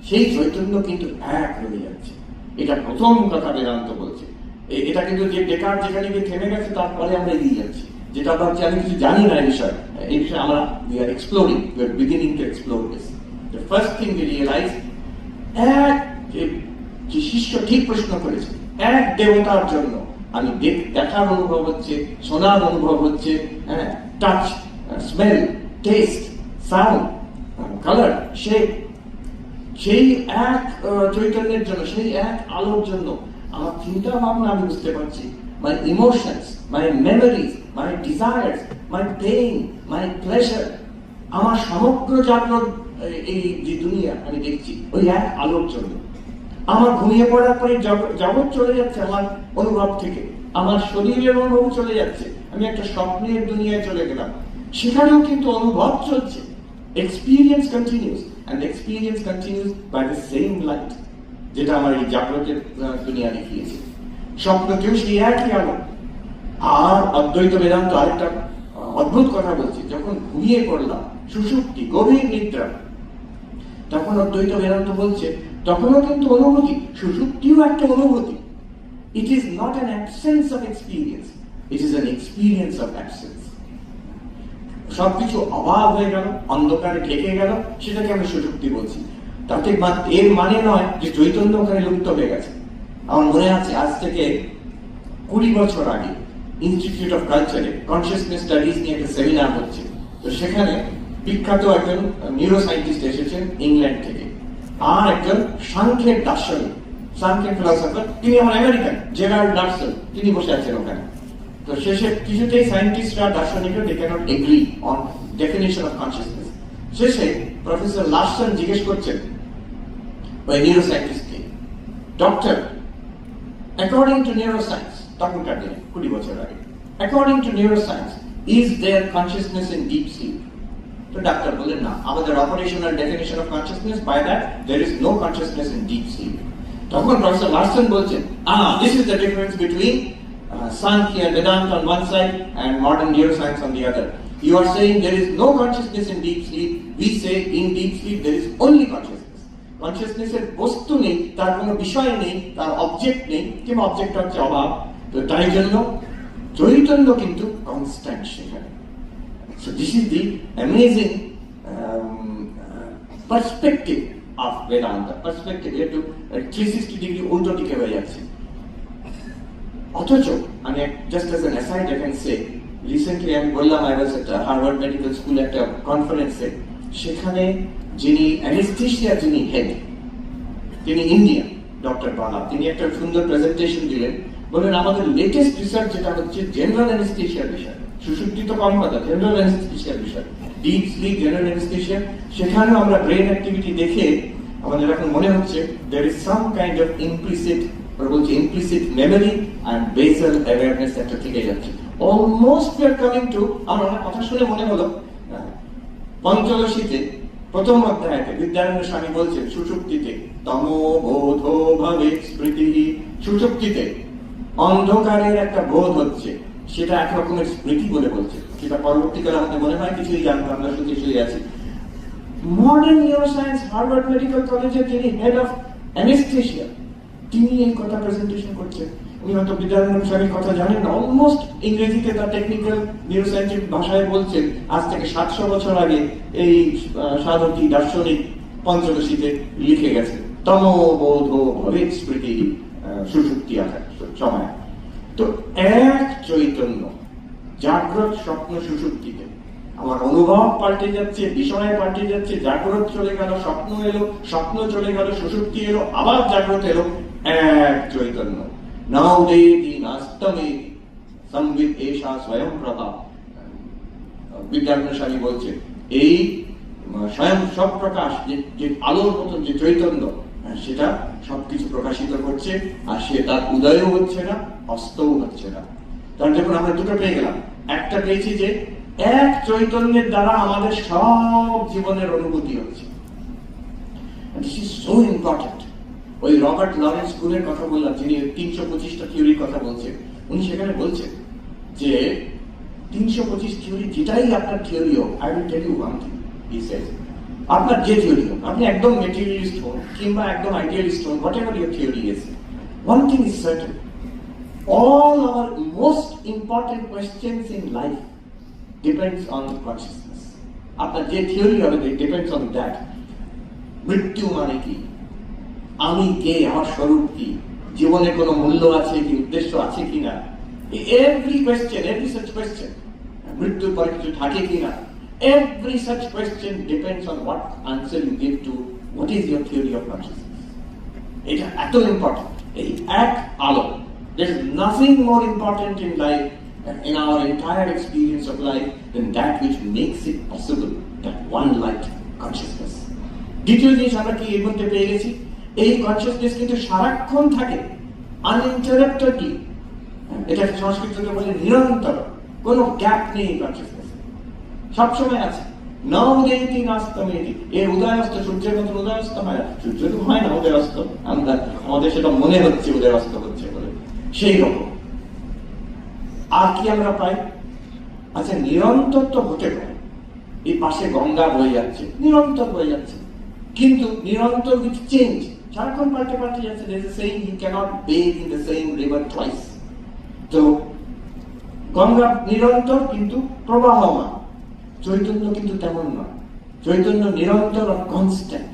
সেই চৈতন্য কিন্তু এক রয়ে যাচ্ছে। এটা প্রথম কথা বেদান্ত বলছে। এটা কিন্তু যে ডেকার্ট যেখানে গিয়ে থেমে গেছে, তারপরে আমরা এগিয়ে যাচ্ছি। যেটা ভাবছি আমি কিছু জানি না এই বিষয়ে আমরা we are exploring, we are beginning to explore this. The first thing we realize, এক যে শিষ্য ঠিক প্রশ্ন করেছে, এক দেবতার জন্য আমি দেখার অনুভব হচ্ছে, শোনার অনুভব হচ্ছে, touch, smell, test, sound, colour, shape, সেই এক চৈতন্যের জন্য, সেই এক আলোর জন্য আমার চিন্তা ভাবনা আমি বুঝতে পারছি, my emotions, my memories, my desires, my pain, my pleasure, আমার সমগ্র জাগ্রত এই যে দুনিয়া আমি দেখছি ওই এক আলোর জন্য। আমার ঘুমিয়ে পড়ার পরে জগৎ চলে যাচ্ছে আমার অনুভব থেকে, আমার শরীরের অনুভব চলে যাচ্ছে, আমি একটা স্বপ্নের দুনিয়ায় চলে গেলাম, সেখানেও কিন্তু অনুভব চলছে। Experience continues, and the experience continues by the same light, যেটা আমার এই জাগ্রতের দুনিয়া দেখিয়েছে। স্বপ্নকেও সেই একই আলো। আর অদ্বৈত বেদান্ত আরেকটা অদ্ভুত কথা বলছে, যখন ঘুমিয়ে পড়লাম, সুষুপ্তি, গভীর নিদ্রা, তখন অদ্বৈত বেদান্ত বলছে তখনও কিন্তু অনুভূতি, সুষুপ্তিও একটা অনুভূতি। It is not an absence of experience, it is an experience of absence. সবকিছু অভাব হয়ে গেল, অন্ধকারে ঢেকে গেল, সেটাকে আমি সুষুপ্তি বলছি। তাতে এর মানে নয় যে চৈতন্য ওখানে লুপ্ত হয়ে গেছে। আমার মনে আছে আজ থেকে 20 বছর আগে ইনস্টিটিউট অফ কালচারে কনসিয়াসনেস স্টাডিজ নিয়ে একটা সেমিনার হচ্ছে। তো সেখানে বিখ্যাত একজন নিউরো সায়েন্টিস্ট এসেছেন ইংল্যান্ড থেকে, আর একজন সাংখ্যের দার্শনিক, সাংখ্যের ফিলসফার, তিনি আমার আমেরিকান, জেরাল্ড লারসন, তিনি বসে আছেন ওখানে। তো শেষে কিছুতেই সায়েন্টিস্টরা, দার্শনিকরা they cannot agree on definition of consciousness. শেষে প্রফেসর লারসন জিজ্ঞেস করছেন ওই নিউরো সায়েন্টিস্টকে, ডক্টর, according to neuroscience, তখনকার দিনে 20 বছর আগে, according to neuroscience, is there consciousness in deep sleep? তো ডাক্তার বললেন না, আমাদের operational definition of consciousness, by that there is no consciousness in deep sleep. তখন প্রফেসর লারসন বলছেন, this is the difference between Sankhya and Vedanta on one side and modern neuroscience on the other. You are saying there is no consciousness in deep sleep. We say in deep sleep there is only consciousness. Consciousness এর বস্তু নেই, তার কোনো বিষয় নেই, তার object নেই, কিংবা অবজেক্ট হচ্ছে অভাব। তো তাই জন্য চৈতন্য কিন্তু কনস্ট্যান্ট সেখানে। So this is the amazing perspective of Vedanta perspective একটু 360 ডিগ্রি উল্টো দিকে হয়ে যাচ্ছে। অথচ আমি just as an aside I can say recently আমি বললাম I was at Harvard medical school একটা কনফারেন্সে, সেখানে যিনি অ্যানেস্থেশিয়া যিনি হেড তিনি ইন্ডিয়ান ডক্টর বালা, তিনি একটা সুন্দর প্রেজেন্টেশন দিলেন, বলেন আমাদের লেটেস্ট রিসার্চ যেটা হচ্ছে জেনারেল অ্যানেস্থেশিয়ার বিষয়, সুষুপ্তি তো কম কথা, জেনারেল অ্যানেস্থেশিয়ার বিষয়, ডিপ স্লিপ জেনারেল অ্যানেস্থেশিয়া, সেখানে আমরা ব্রেন অ্যাক্টিভিটি দেখে আমাদের এখন মনে হচ্ছে there is some kind of implicit memory and basal awareness একটা থেকে যাচ্ছে। Almost we are coming to, আমার কথা শুনে মনে হলো পঞ্চদশীতে প্রথম অধ্যায়তে বিদ্যারণ্য স্বামী বলছেন সুষুপ্তিতে তমো বোধ ভাবে স্মৃতি, সুষুপ্তিতে অন্ধকারের একটা বোধ হচ্ছে, সেটা এক রকমের স্মৃতি বলে বলছে, সেটা পরবর্তীকালে আমাদের মনে হয় কিছুই জানতাম না, শুধু শুয়ে আছি। মডার্ন নিউরোসায়েন্স হার্ভার্ড মেডিকেল কলেজের যিনি হেড অফ অ্যানেস্থেশিয়া, তিনি এই কথা প্রেজেন্টেশন করছেন। উনি হয়তো বিদ্যারণ্য স্বামীর কথা জানেন না, অলমোস্ট ইংরেজিতে তার টেকনিক্যাল নিউরোসায়েন্টিফিক ভাষায় বলছেন আজ থেকে 700 বছর আগে এই সাধকী দার্শনিক পঞ্চদশীতে লিখে গেছেন তমো বোধ ভবে স্মৃতি সুষুপ্তি আকার সময়। তো এক চৈতন্য জাগ্রত স্বপ্ন সুষুপ্তিতে, আমার অনুভব পাল্টে যাচ্ছে, বিষয় পাল্টে যাচ্ছে, জাগ্রত চলে গেল, স্বপ্ন এলো, স্বপ্ন চলে গেল, সুষুপ্তি এলো, আবার জাগ্রত এলো, এক চৈতন্য। নাউদেতি নাস্তমেতি সংবিত এষা স্বয়ং প্রভা, বিদ্যারণ্য স্বামী বলছে এই স্বয়ং সব প্রকাশ যে আলোর মতন যে চৈতন্য, সেটা সবকিছু প্রকাশিত করছে, আর সে তার উদয়ও হচ্ছে না, অস্তও হচ্ছে না। তার যখন আমরা দুটো পেয়ে গেলাম, একটা পেয়েছি যে এক চৈতন্যের দ্বারা আমাদের সব জীবনের অনুভূতি হচ্ছে। This is so important. ওই রবার্ট লরেন্স স্কুলের কথা বললাম, যিনি 325টা থিওরির কথা বলছেন, উনি সেখানে বলছেন যে 325 থিওরি যেটাই আপনার থিওরি হোক, I will tell you one thing, he says আপনার যে থিওরি হোক, আপনি একদম মেটেরিয়ালিস্ট হন কিংবা একদম আইডিয়ালিস্ট হন, what ever your theory is, one thing is certain, all our most important questions in life depends on consciousness. আপনার যে থিওরি হবে, it depends on that. মৃত্যু মানে কি, আমি কে, আমার স্বরূপ কি, জীবনে কোনো মূল্য আছে কি, উদ্দেশ্য আছে কিনা, every question, every such question, মৃত্যুর পরে কিছু থাকে কিনা, every such question depends on what answer you give to what is your theory of consciousness. এটা এত ইম্পর্টেন্ট, এই এক আলো। There is nothing more important in life, in our entire experience of life, than that which makes it possible, that one light consciousness. দ্বিতীয় জিনিস আমরা কি এর মধ্যে পেয়ে গেছি, এই কনসিয়াসনেস কিন্তু সারাক্ষণ থাকে, আনইন্টারাপ্টেডলি, এটা সংস্কৃততে বলে নিরন্তর, কোনো গ্যাপ নেই কনসিয়াসনেস, সবসময় আছে। নৌদেতি নাস্তমেতি, এর উদয়াস্ত সূর্যের মতো উদয়াস্ত হয় না, সূর্য তো হয় না উদয়াস্ত, আমাদের সেটা মনে হচ্ছে উদয়াস্ত হচ্ছে বলে, সেই রকম। আর কি আমরা পাই, আচ্ছা নিরন্তর তো হতে পারে, এই পাশে গঙ্গা বয়ে যাচ্ছে, নিরন্তর বয়ে যাচ্ছে, কিন্তু নিরন্তর উইথ চেঞ্জ, সারাক্ষণ পাল্টে পাল্টে যাচ্ছে। There is a saying, you cannot bathe in the same river twice. তো গঙ্গা নিরন্তর কিন্তু প্রবাহমান, চৈতন্য কিন্তু তেমন নয়, চৈতন্য নিরন্তর আর কনস্ট্যান্ট,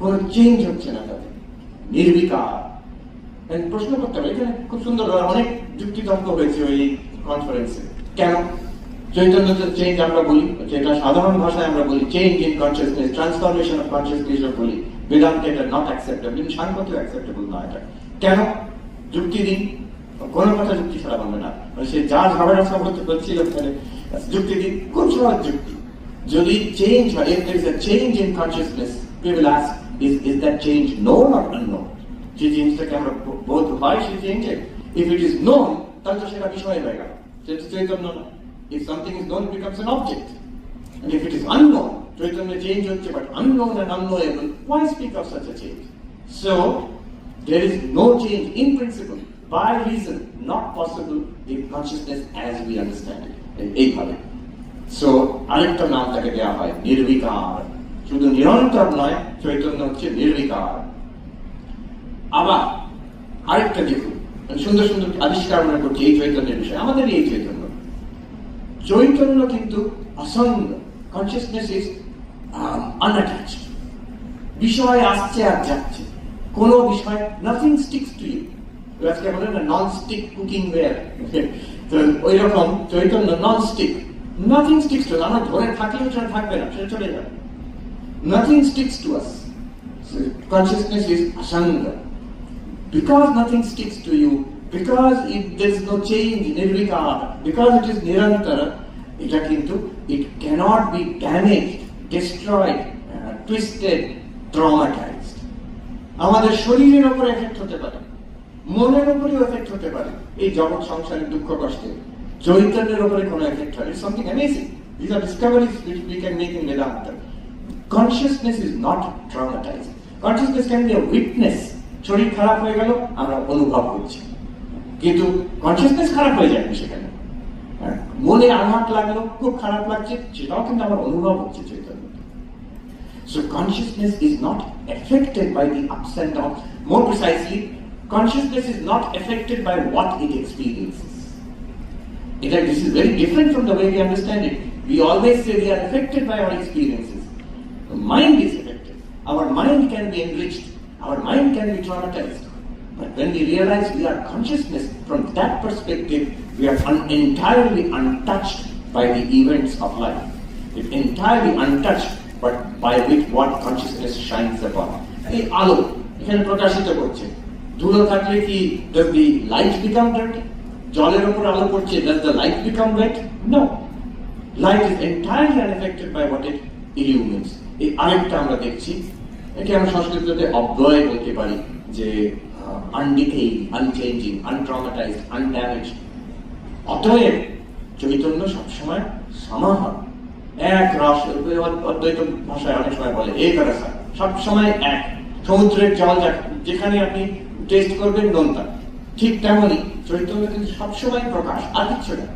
কোন চেঞ্জ হচ্ছে না তাতে, নির্বিকার। প্রশ্ন করতে হবে, এখানে খুব সুন্দর অনেক যুক্তিতর্ক হয়েছে ওই কনফারেন্সে, কেন চৈতন্য চেঞ্জ আমরা বলি, যেটা সাধারণ ভাষায় আমরা বলি change in consciousness, transformation of consciousness বলি, বেদান্তে এটা নট অ্যাকসেপ্টেবল, সাংখ্যতেও অ্যাকসেপ্টেবল না এটা। কেন, যুক্তি দিন, কোনো কথা যুক্তি ছাড়া বলবে না, সে যা ঝগড়া সম্পর্কে বলছিল যুক্তি দিন, খুব সহজ যুক্তি। যদি চেঞ্জ হয়, if there is a change in consciousness, we will ask, is that change known or unknown? যে জিনিসটাকে আমরা বোধ হয় সেই চেঞ্জে, if it is known, তাহলে তো সেটা বিষয় হয়ে গেল, সেটা চৈতন্য না। If something is known, it becomes an object. And if it is unknown, Chaitanya change hocche, but unknown and unknowable, why speak of such a change? So, there is no change in principle, by reason, not possible in consciousness as we understand it. এইভাবে। So, আরেকটা নাম তাকে দেওয়া হয় নির্বিকার, শুধু নিরন্তর নয়, চৈতন্য হচ্ছে নির্বিকার। আবার আরেকটা দেখুন, সুন্দর সুন্দর আবিষ্কার আমরা করছি এই চৈতন্যের বিষয়ে, আমাদের এই চৈতন্য, চৈতন্য কিন্তু অসঙ্গ, কনসিয়াসনেস ইজ আনঅ্যাটাচড, বিষয় আসছে আর যাচ্ছে, কোন বিষয় নাথিং স্টিক্স টু ইউ। আজকে বলে না নন স্টিক কুকিং ওয়্যার, তো ওই রকম চৈতন্য non stick, nothing sticks to, আমরা ধরে থাকলেও সেটা থাকবে না, সেটা চলে যাবে। Nothing sticks to us. So consciousness is asanga. Because nothing sticks to you, because there is no change, nirvikara, because it is nirantara, it cannot be damaged, destroyed, twisted, traumatized. আমাদের শরীরের উপর এফেক্ট হতে পারে, মনের উপরেও effect হতে পারে, এই জগৎ সংসারের দুঃখ কষ্টে চৈতন্যের উপরে কোনো এফেক্ট হয়। It's something amazing. These are discoveries which we can make in Vedanta. Consciousness is not traumatized. Consciousness can be a witness. শরীর খারাপ হয়ে গেল, আমরা অনুভব করছি, কিন্তু কনসিয়াসনেস খারাপ হয়ে যাবে সেখানে। মনে আঘাত লাগলো, খুব খারাপ লাগছে, সেটাও কিন্তু আমার অনুভব হচ্ছে Chaitanya. So consciousness is not affected by the ups and downs. More precisely, consciousness is not affected by what it experiences. This is very different from the way we understand it. We always say we are affected by our experiences. The mind is affected. Our mind can be enriched. Our mind can be traumatized. But when we realize we are consciousness, from that perspective, we are entirely untouched by the events of life. It's entirely untouched, but by which what consciousness shines upon. এই আলো এখানে প্রকাশিত করছে, ধুলো থাকলে কি does the light become dirty? জলের উপর আলো পড়ছে, does the light become wet? No. Light is entirely unaffected by what it illumines. এই আরেকটা আমরা দেখছি, একে আমরা সংস্কৃততে অব্যয় বলতে পারি, যে আনডিকেইং, আনচেঞ্জিং, আনট্রমাটাইজড, আনড্যামেজড। অতএব চৈতন্য সবসময় সমাহার, এক রস, অদ্বৈত ভাষায় অনেক সময় বলে এক রসা, সবসময় এক। সমুদ্রের জল যেখানে আপনি টেস্ট করবেন নোনতা, ঠিক তেমনই চৈতন্য কিন্তু সবসময় প্রকাশ, আর কিচ্ছু না।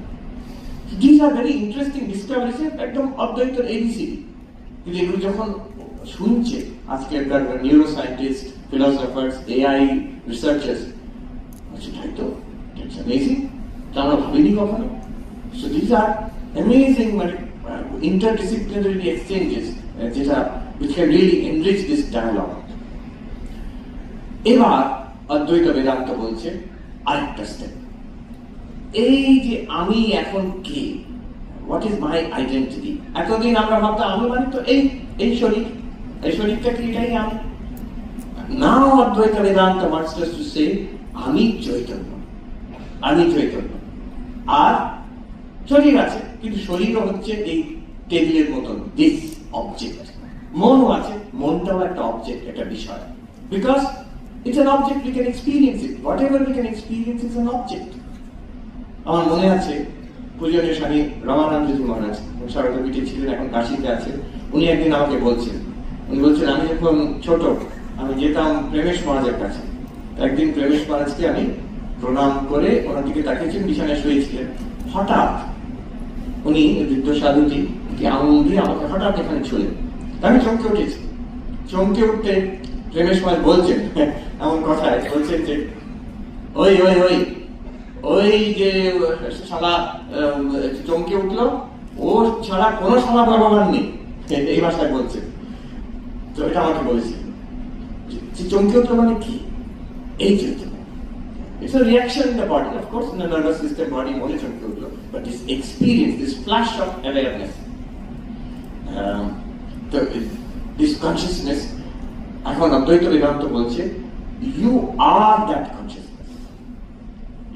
These are very interesting discoveries, একদম অদ্বৈতের ABCD। কিন্তু এগুলো যখন শুনছে আজকেরকার নিউরোসায়েন্টিস্ট, ফিলোসফার্স, AI রিসার্চার্স, তাই তো, ইটস অ্যামেজিং, তা আমরা ভাবিনি কখনো। সো দিস আর অ্যামেজিং, মানে interdisciplinary exchanges, যেটা which can really enrich this dialogue. এবার অদ্বৈত বেদান্ত বলছে আরেকটা স্টেপ, এই যে আমি এখন কে, হোয়াট ইজ মাই আইডেন্টিটি। এতদিন আমরা ভাবতাম আমি মানে তো এই শরীর, এই শরীরটা কি, এটাই আমি। নাও অদ্বৈত Vedanta wants us to say আমি চৈতন্য, আমি চৈতন্য। আর শরীর আছে, কিন্তু শরীরও হচ্ছে এই টেবিলের মতন, দিস অবজেক্ট। মনও আছে, মনটাও একটা অবজেক্ট, একটা বিষয়। Because it's an object, we can experience it, what ever we can experience is an object. আমার মনে আছে পূজনীয় স্বামী রমানন্দজি মহারাজ সারদাপীঠে ছিলেন, এখন কাশীতে আছে। উনি একদিন আমাকে বলছেন, আমি যখন ছোট আমি যেতাম প্রেমেশ মহারাজের কাছে। একদিন প্রেমেশ মহারাজকে আমি প্রণাম করে ওনার দিকে তাকিয়েছেন, বিছানায় শুয়েছিলেন। হঠাৎ উনি বৃদ্ধ সাধুটি আঙুল দিয়ে আমাকে হঠাৎ এখানে ছুঁলেন। আমি চমকে উঠেছি। চমকে উঠতে প্রেমেশ মহারাজ বলছেন এমন কথায়, বলছেন যে ওই ওই ওই ওই যে শালা চমকে উঠলো, ও ছাড়া কোনো শালা ভগবান নেই, এই ভাষায় বলছে। তো এটা আমাকে বলেছিল, চমকে উঠলো মানে কি, এই Chaitanya. It's a reaction in the body, of course, in the nervous system body, mole chomke utlo, but this experience, this flash of awareness, this consciousness, এখন অদ্বৈত বেদান্ত বলছে you are that consciousness.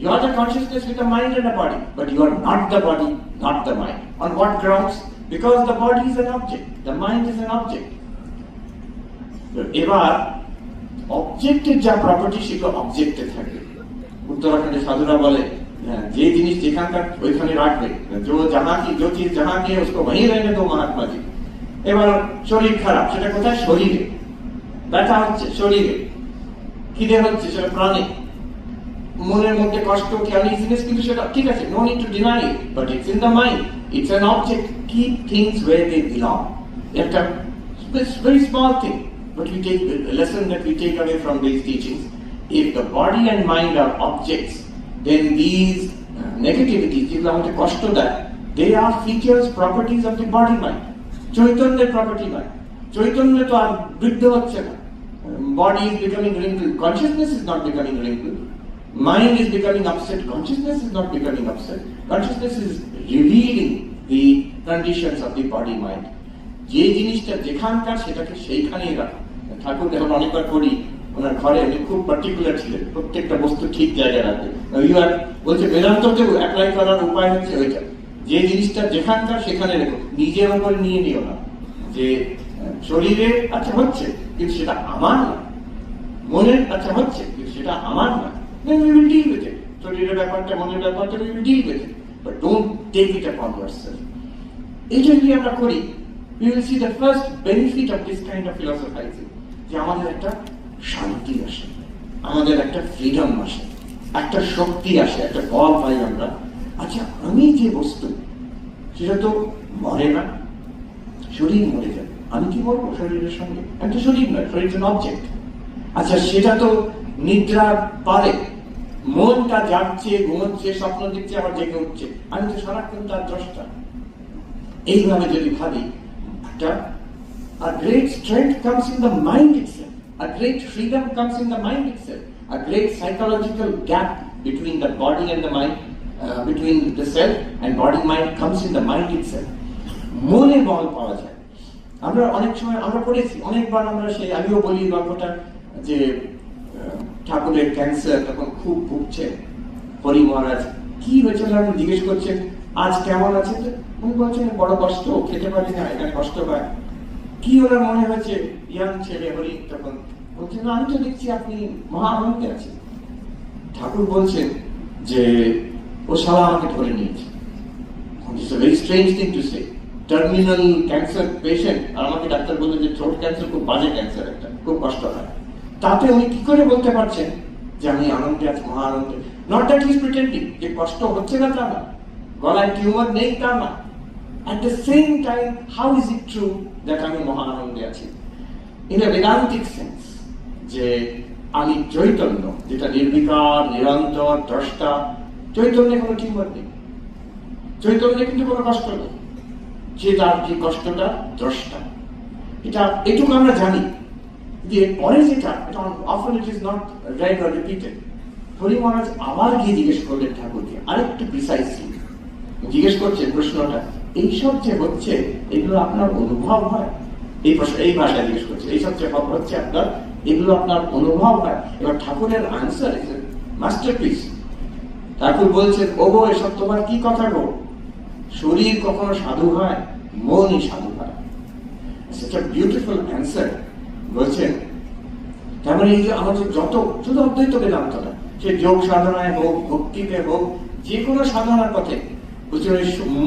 You are the consciousness with a mind and a body, but you are not the body, not the mind. On what grounds? Because the body is an object, the mind is an object. এবার অবজেক্টের যা property সেটা অবজেক্টে থাকে। উত্তরাখণ্ডে সাধুরা বলে যে জিনিস যেখানকার ওইখানে রাখবে, जो चीज जहां की उसको वहीं रहने दो महात्मा जी। এবার শরীর খারাপ, সেটা কোথায়, শরীরে। ব্যথা হচ্ছে শরীরে, খিদে হচ্ছে সেটা প্রাণে, মনের মধ্যে কষ্ট কি আনইজিনেস, কিন্তু সেটা ঠিক আছে, no need to deny it, but it's in the mind, it's an object. Keep things where they belong, একটা very small thing, but we take a lesson that we take away from these teachings. If the body and mind are objects, then these negativities, যেগুলো আমাদের কষ্ট দেয়, they are features, properties of the body mind, চৈতন্যের property mind. Chaitanya তো আর বৃদ্ধ হচ্ছে না। Body is becoming wrinkle, consciousness is not becoming wrinkle, mind is becoming upset, consciousness is not becoming upset, consciousness is revealing the conditions of the body mind. যে জিনিসটা যেখানকার সেটাকে সেইখানেই রাখা। ঠাকুর যখন অনেকবার পড়ি ওনার ঘরে, উনি খুব পার্টিকুলার ছিলেন, প্রত্যেকটা বস্তু ঠিক জায়গায় রাখবে। বলছে বেদান্ততেও অ্যাপ্লাই করার উপায় হচ্ছে ওইটা, যে জিনিসটা যেখানকার সেখানে রেখো, নিজের ওপর নিয়ে নিও না। যে শরীরে আচ্ছা হচ্ছে কিন্তু সেটা আমার না, মনের আচ্ছা হচ্ছে কিন্তু সেটা আমার না, then we will deal with it. শরীরের ব্যাপারটা, মনের ব্যাপারটা we will deal with it, but don't take it upon yourself. এই যদি আমরা করি, we will see the first benefit of this kind of philosophizing, যে আমাদের একটা শান্তি আসে, আমাদের একটা ফ্রিডম আসে, একটা শক্তি আসে, একটা বল পাই আমরা। আচ্ছা আমি যে বস্তু সেটা তো মরে না, শরীর মরে যাবে, আমি কি বলবো শরীরের সঙ্গে? একটা শরীর নয়, শরীর অবজেক্ট। আচ্ছা সেটা তো নিদ্রা পারে, মনটা জাগছে, ঘুমোচ্ছে, স্বপ্ন দেখছে, আবার জেগে উঠছে, আমি তো সারাক্ষণ তার দ্রষ্টা। এইভাবে যদি ভাবি, একটা a great strength comes in the mind itself, a great freedom comes in the mind itself, a great psychological gap between the body and the mind, between the self and body mind comes in the mind itself. মনে বল পাওয়া যায়। আমরা অনেক সময় আমরা পড়েছি, অনেকবার আমরা সেই, আমিও বলি গল্পটা, যে ঠাকুরের ক্যান্সার তখন খুব ভুগছে, হরি মহারাজ কি হয়েছিল আপনি জিজ্ঞেস করছেন, আজ কেমন আছে? উনি বলছেন বড় কষ্ট, খেতে পারি না, এখানে কষ্ট পায়। কি ওনার মনে হয়েছে? ইয়াং ছেলে হরি তখন বলছেন, আমি তো দেখছি আপনি মহা আনন্দে আছেন। ঠাকুর বলছেন যে ও সারা আমাকে ধরে নিয়েছে। It's a very strange thing to say. Terminal cancer patient, আর আমাকে ডাক্তার বললেন যে থ্রোট ক্যান্সার খুব বাজে ক্যান্সার, একটা খুব কষ্ট হয়। তাতে উনি কি করে বলতে পারছেন যে আমি আনন্দে আছি, মহা আনন্দে? Not that he is pretending, যে কষ্ট হচ্ছে না তা না, গলায় টিউমার নেই তা না। At the same time, how is it true that আমি মহা আনন্দে আছি? In a Vedantic sense, যে আমি চৈতন্য, যেটা নির্বিকার, নিরন্তর, দ্রষ্টা, চৈতন্যে কোনো টিউমার নেই, চৈতন্যে কিন্তু কোনো কষ্ট নেই, যে তার যে কষ্টটা দ্রষ্টা। এটা এটুকু আমরা জানি। যে পরে যেটা, এটা often it is not read or repeated. Hari মহারাজ আবার গিয়ে জিজ্ঞেস করলেন ঠাকুরকে, আরেকটু প্রিসাইসলি জিজ্ঞেস করছেন প্রশ্নটা, এইসব যে হচ্ছে এগুলো আপনার অনুভব হয়? এই প্রশ্ন, এই ভাষায় জিজ্ঞেস করছে, এইসব যে হচ্ছে আপনার, এগুলো আপনার অনুভব হয়? এবার ঠাকুরের আনসার ইজ এ মাস্টারপিস। ঠাকুর বলছেন, ও গো, এসব তোমার কি কথা গো? শরীর কখনো সাধু হয়? মনই সাধু হয়। such a beautiful answer। বলছেন তার মানে এই যে আমাদের যত, শুধু অদ্বৈত বেদান্ত না, সে যোগ সাধনায় হোক, ভক্তিতে হোক, যে কোনো সাধনার পথে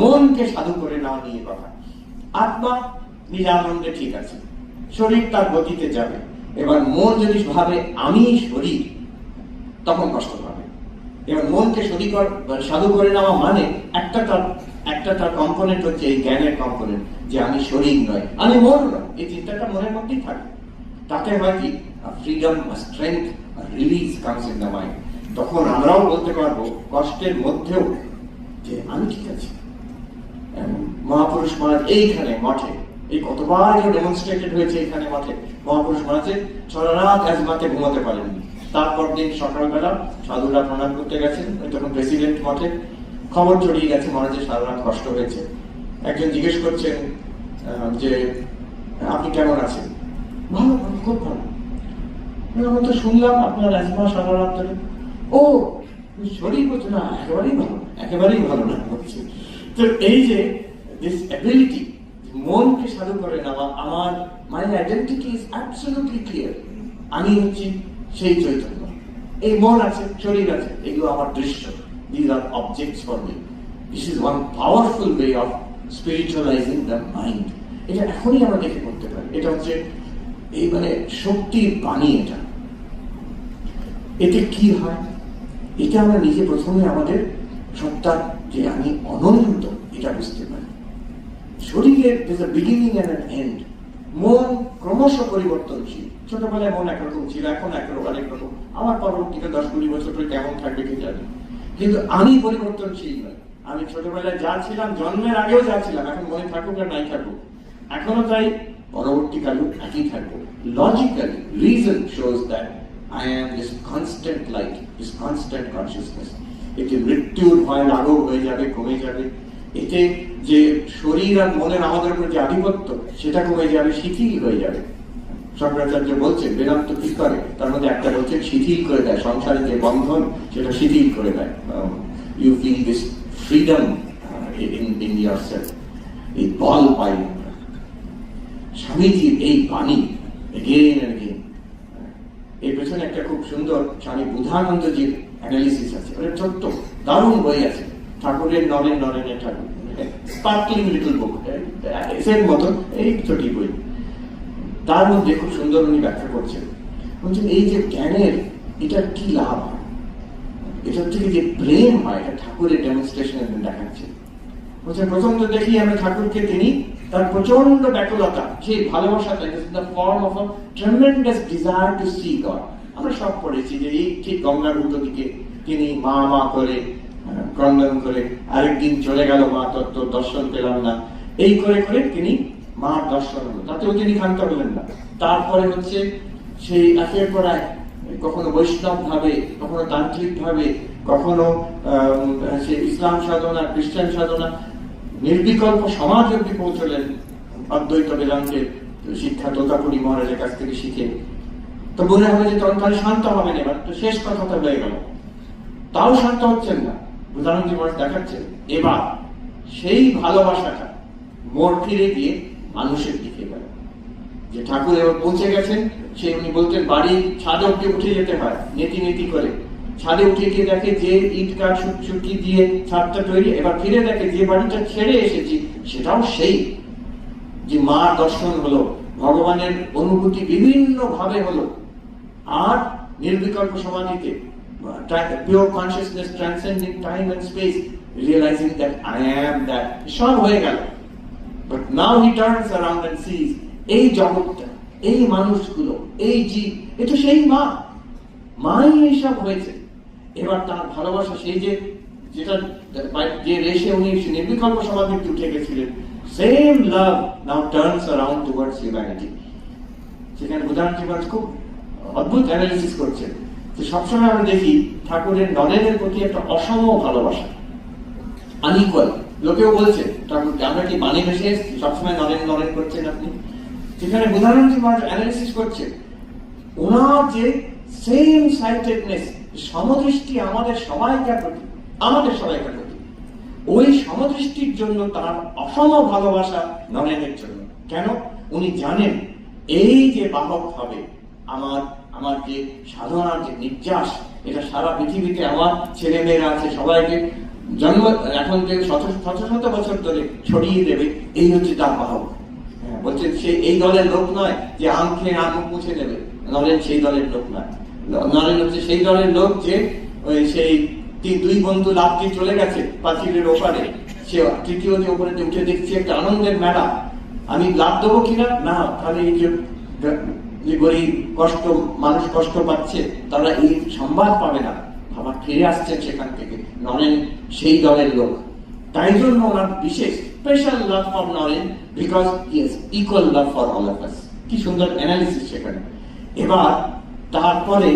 মনকে সাধু করে নেওয়া নিয়ে কথা। আত্মা নিরানন্দে ঠিক আছে, শরীর তার গতিতে যাবে। এবার মন যদি ভাবে আমি শরীর, তখন কষ্ট পাবে। এবার মনকে সাধু করে নেওয়া মানে একটা তার কম্পোনেন্ট হচ্ছে এই জ্ঞানের কম্পোনেন্ট, যে আমি শরীর নয়, আমি মন নয়। এই চিন্তাটা মনের মধ্যেই থাকে। তাতে হয় কি, freedom, strength, release comes in the mind. তখন আমরাও বলতে পারবো কষ্টের মধ্যেও যে আমি ঠিক আছি। মহাপুরুষ মহারাজ এইখানে মঠে, এই কতবার ডেমনস্ট্রেটেড হয়েছে এখানে মঠে, মহাপুরুষ মহারাজে সারা রাত অ্যাজমাতে ঘুমাতে পারেননি। তারপর দিন সকালবেলা সাধুরা প্রণাম করতে গেছেন, তখন প্রেসিডেন্ট মঠে, খবর ছড়িয়ে গেছে মহারাজের সারা রাত কষ্ট হয়েছে। একজন জিজ্ঞেস করছেন যে আপনি কেমন আছেন? ভালো, খুব ভালো। আমি তো শুনলাম আপনার অ্যাজমা সারা রাত ধরে। ও শরীর বলছে না, একেবারেই ভালো না হচ্ছে। তো এই যে দিস অ্যাবিলিটি, মনকে সাধু করে নেওয়া, আমার মাই আইডেন্টিটি ইজ অ্যাবসলিউটলি ক্লিয়ার। আমি হচ্ছি সেই চৈতন্য। এই মন আছে, শরীর আছে, এগুলো আমার দৃশ্য। These are objects for me. This is one powerful way of spiritualizing the mind. এটা এখনই আমরা দেখে করতে পারি। এটা হচ্ছে এই মানে শক্তির বাণী। এটা এতে কি হয়, এটা আমরা নিজে প্রথমে আমাদের সত্তার যে আমি অনন্ত, এটা বুঝতে পারি। শরীরের বিগিনিং এন্ড অ্যান এন্ড। মন ক্রমশ পরিবর্তনশীল। ছোটবেলায় মন একরকম ছিল, এখন আরেক রকম। আমার পরবর্তীতে 10-20 বছর পরে কেমন থাকবে কি জানি, কিন্তু আমি পরিবর্তনশীল নয়। আমি ছোটবেলায় যা ছিলাম, জন্মের আগেও যা ছিলাম, এখন মনে থাকুক আর নাই থাকুক, এখনো তাই পরবর্তীকালেও একই থাকবো। Logically reason shows that I am this constant light, this constant consciousness. এতে মৃত্যুর ভয় লাঘব হয়ে যাবে, কমে যাবে। এতে যে শরীর আর মনের আমাদের উপর যে আধিপত্য সেটা কমে যাবে, শিথিল হয়ে যাবে। শঙ্করাচার্য বলছেন বেদান্ত কি করে, তার মধ্যে একটা বলছেন শিথিল করে দেয়, সংসারের যে বন্ধন সেটা শিথিল করে দেয়। You feel this freedom in yourself. এই বল পাই আমরা স্বামীজির এই বাণী এগেইন এন্ড এগেইন। এর পেছনে একটা খুব সুন্দর স্বামী বুধানন্দজির অ্যানালিসিস আছে, ওটা ছোট্ট দারুণ বই আছে, ঠাকুরের নরেন নরেনের ঠাকুর, স্পার্কলিং লিটল বুক এর মতন এই ছোটি বই। তার মধ্যে খুব সুন্দর উনি ব্যাখ্যা করছেন, বলছেন এই যে জ্ঞানের এটার কি লাভ হয়, এটার থেকে যে প্রেম হয়, এটা ঠাকুরের ডেমনস্ট্রেশন দেখাচ্ছে। বলছেন প্রথম তো দেখি আমরা ঠাকুরকে, তিনি তার প্রচন্ড ব্যাকুলতা, সেই ভালোবাসাটা, the form of a tremendous desire to see God. আমরা সব পড়েছি যে এই ঠিক গঙ্গার উল্টো দিকে তিনি মা মা করে ক্রন্দন করে, আরেকদিন চলে গেল মা, তত্ত্ব দর্শন পেলাম না, এই করে করে তিনি মার দর্শন হলো, তাতেও তিনি ক্ষান্ত হলেন না। তারপরে হচ্ছে সেই একের পর এক, কখনো বৈষ্ণব ভাবে, কখনো তান্ত্রিক ভাবে, কখনো ইসলাম সাধনা, খ্রিস্টান সাধনা, নির্বিকল্প সমাজ অব্দি পৌঁছলেন অদ্বৈত বেদান্তের শিক্ষা তোতাপুরী মহারাজের কাছ থেকে শিখে। তো মনে হবে যে তখন তাহলে শান্ত হবেন, এবার তো শেষ কথাটা হয়ে গেল, তাও শান্ত হচ্ছেন না। বুধানন্দজি মহারাজ দেখাচ্ছেন এবার সেই ভালোবাসাটা মোড় ফিরে গিয়ে মানুষের দিকে গেল। যে ঠাকুর এবার পৌঁছে গেছেন, সে উনি বলতেন বাড়ির ছাদ অব্দি উঠে যেতে হয় নেতি নেতি করে, ছাদে উঠে গিয়ে দেখে যে ইট কাঠ সুটকি দিয়ে ছাদটা তৈরি, এবার ফিরে দেখে যে বাড়িটা ছেড়ে এসেছি সেটাও সেই, যে মার দর্শন হলো, ভগবানের অনুভূতি বিভিন্ন ভাবে হলো, আর নির্বিকল্প সমাধিতে pure consciousness transcending time and space, realizing that I am that, সব হয়ে গেল। But now he turns around and sees এই জগৎটা, এই মানুষগুলো, এই জীব, এটা সেই মা, মাই এইসব হয়েছে। এবার তার ভালোবাসা সেই যে যেটা যে রেশে উনি নির্বিকল্প সমাধিতে উঠে গেছিলেন, সেম লাভ নাও টার্নস অ্যারাউন্ড টুয়ার্ডস হিউম্যানিটি। সেখানে বুধানন্দজি মহারাজ খুব অদ্ভুত অ্যানালিসিস করছেন যে সবসময় আমরা দেখি ঠাকুরের নরেনের প্রতি একটা অসম ভালোবাসা, আনইকুয়াল। লোকেও বলছে ঠাকুরকে আমরা কি বাণী ভেসে এসেছি, সবসময় নরেন নরেন করছেন আপনি। যেখানে বুধানন্দজি মহারাজ অ্যানালিসিস করছে ওনার যে সেম সাইটেডনেস, সমদৃষ্টি আমাদের সবাইকার প্রতি, আমাদের সবাইকার প্রতি, ওই সমদৃষ্টির জন্য তার অসম ভালোবাসা নরেনের জন্য। কেন? উনি জানেন এই যে বাহক হবে আমার যে সাধনার যে নির্যাস, এটা সারা পৃথিবীতে আমার ছেলে মেয়েরা আছে, সবাইকে জন্ম এখন যে শত শত বছর ধরে ছড়িয়ে দেবে, এই হচ্ছে তার বাহক। বলছেন সে এই দলের লোক নয় যে আম খেয়ে আম মুছে নেবে, নরেন সেই দলের লোক নয়। নরেন হচ্ছে সেই দলের লোক যে সেই দুই বন্ধু লাভ দিয়ে চলে গেছে পাঁচিলের ওপারে, সে তৃতীয় যে ওপরে উঠে দেখছি একটা আনন্দের মেলা, আমি লাভ দেবো কিনা, না তাহলে এই যে গরিব কষ্ট মানুষ কষ্ট পাচ্ছে তারা এই সংবাদ পাবে না, আবার ফিরে আসছেন সেখান থেকে। নরেন সেই দলের লোক, তাই জন্য ওনার বিশেষ special love for Naren, because yes equal love for all of us. কি সুন্দর অ্যানালিসিস সেখানে। এবার তারপরে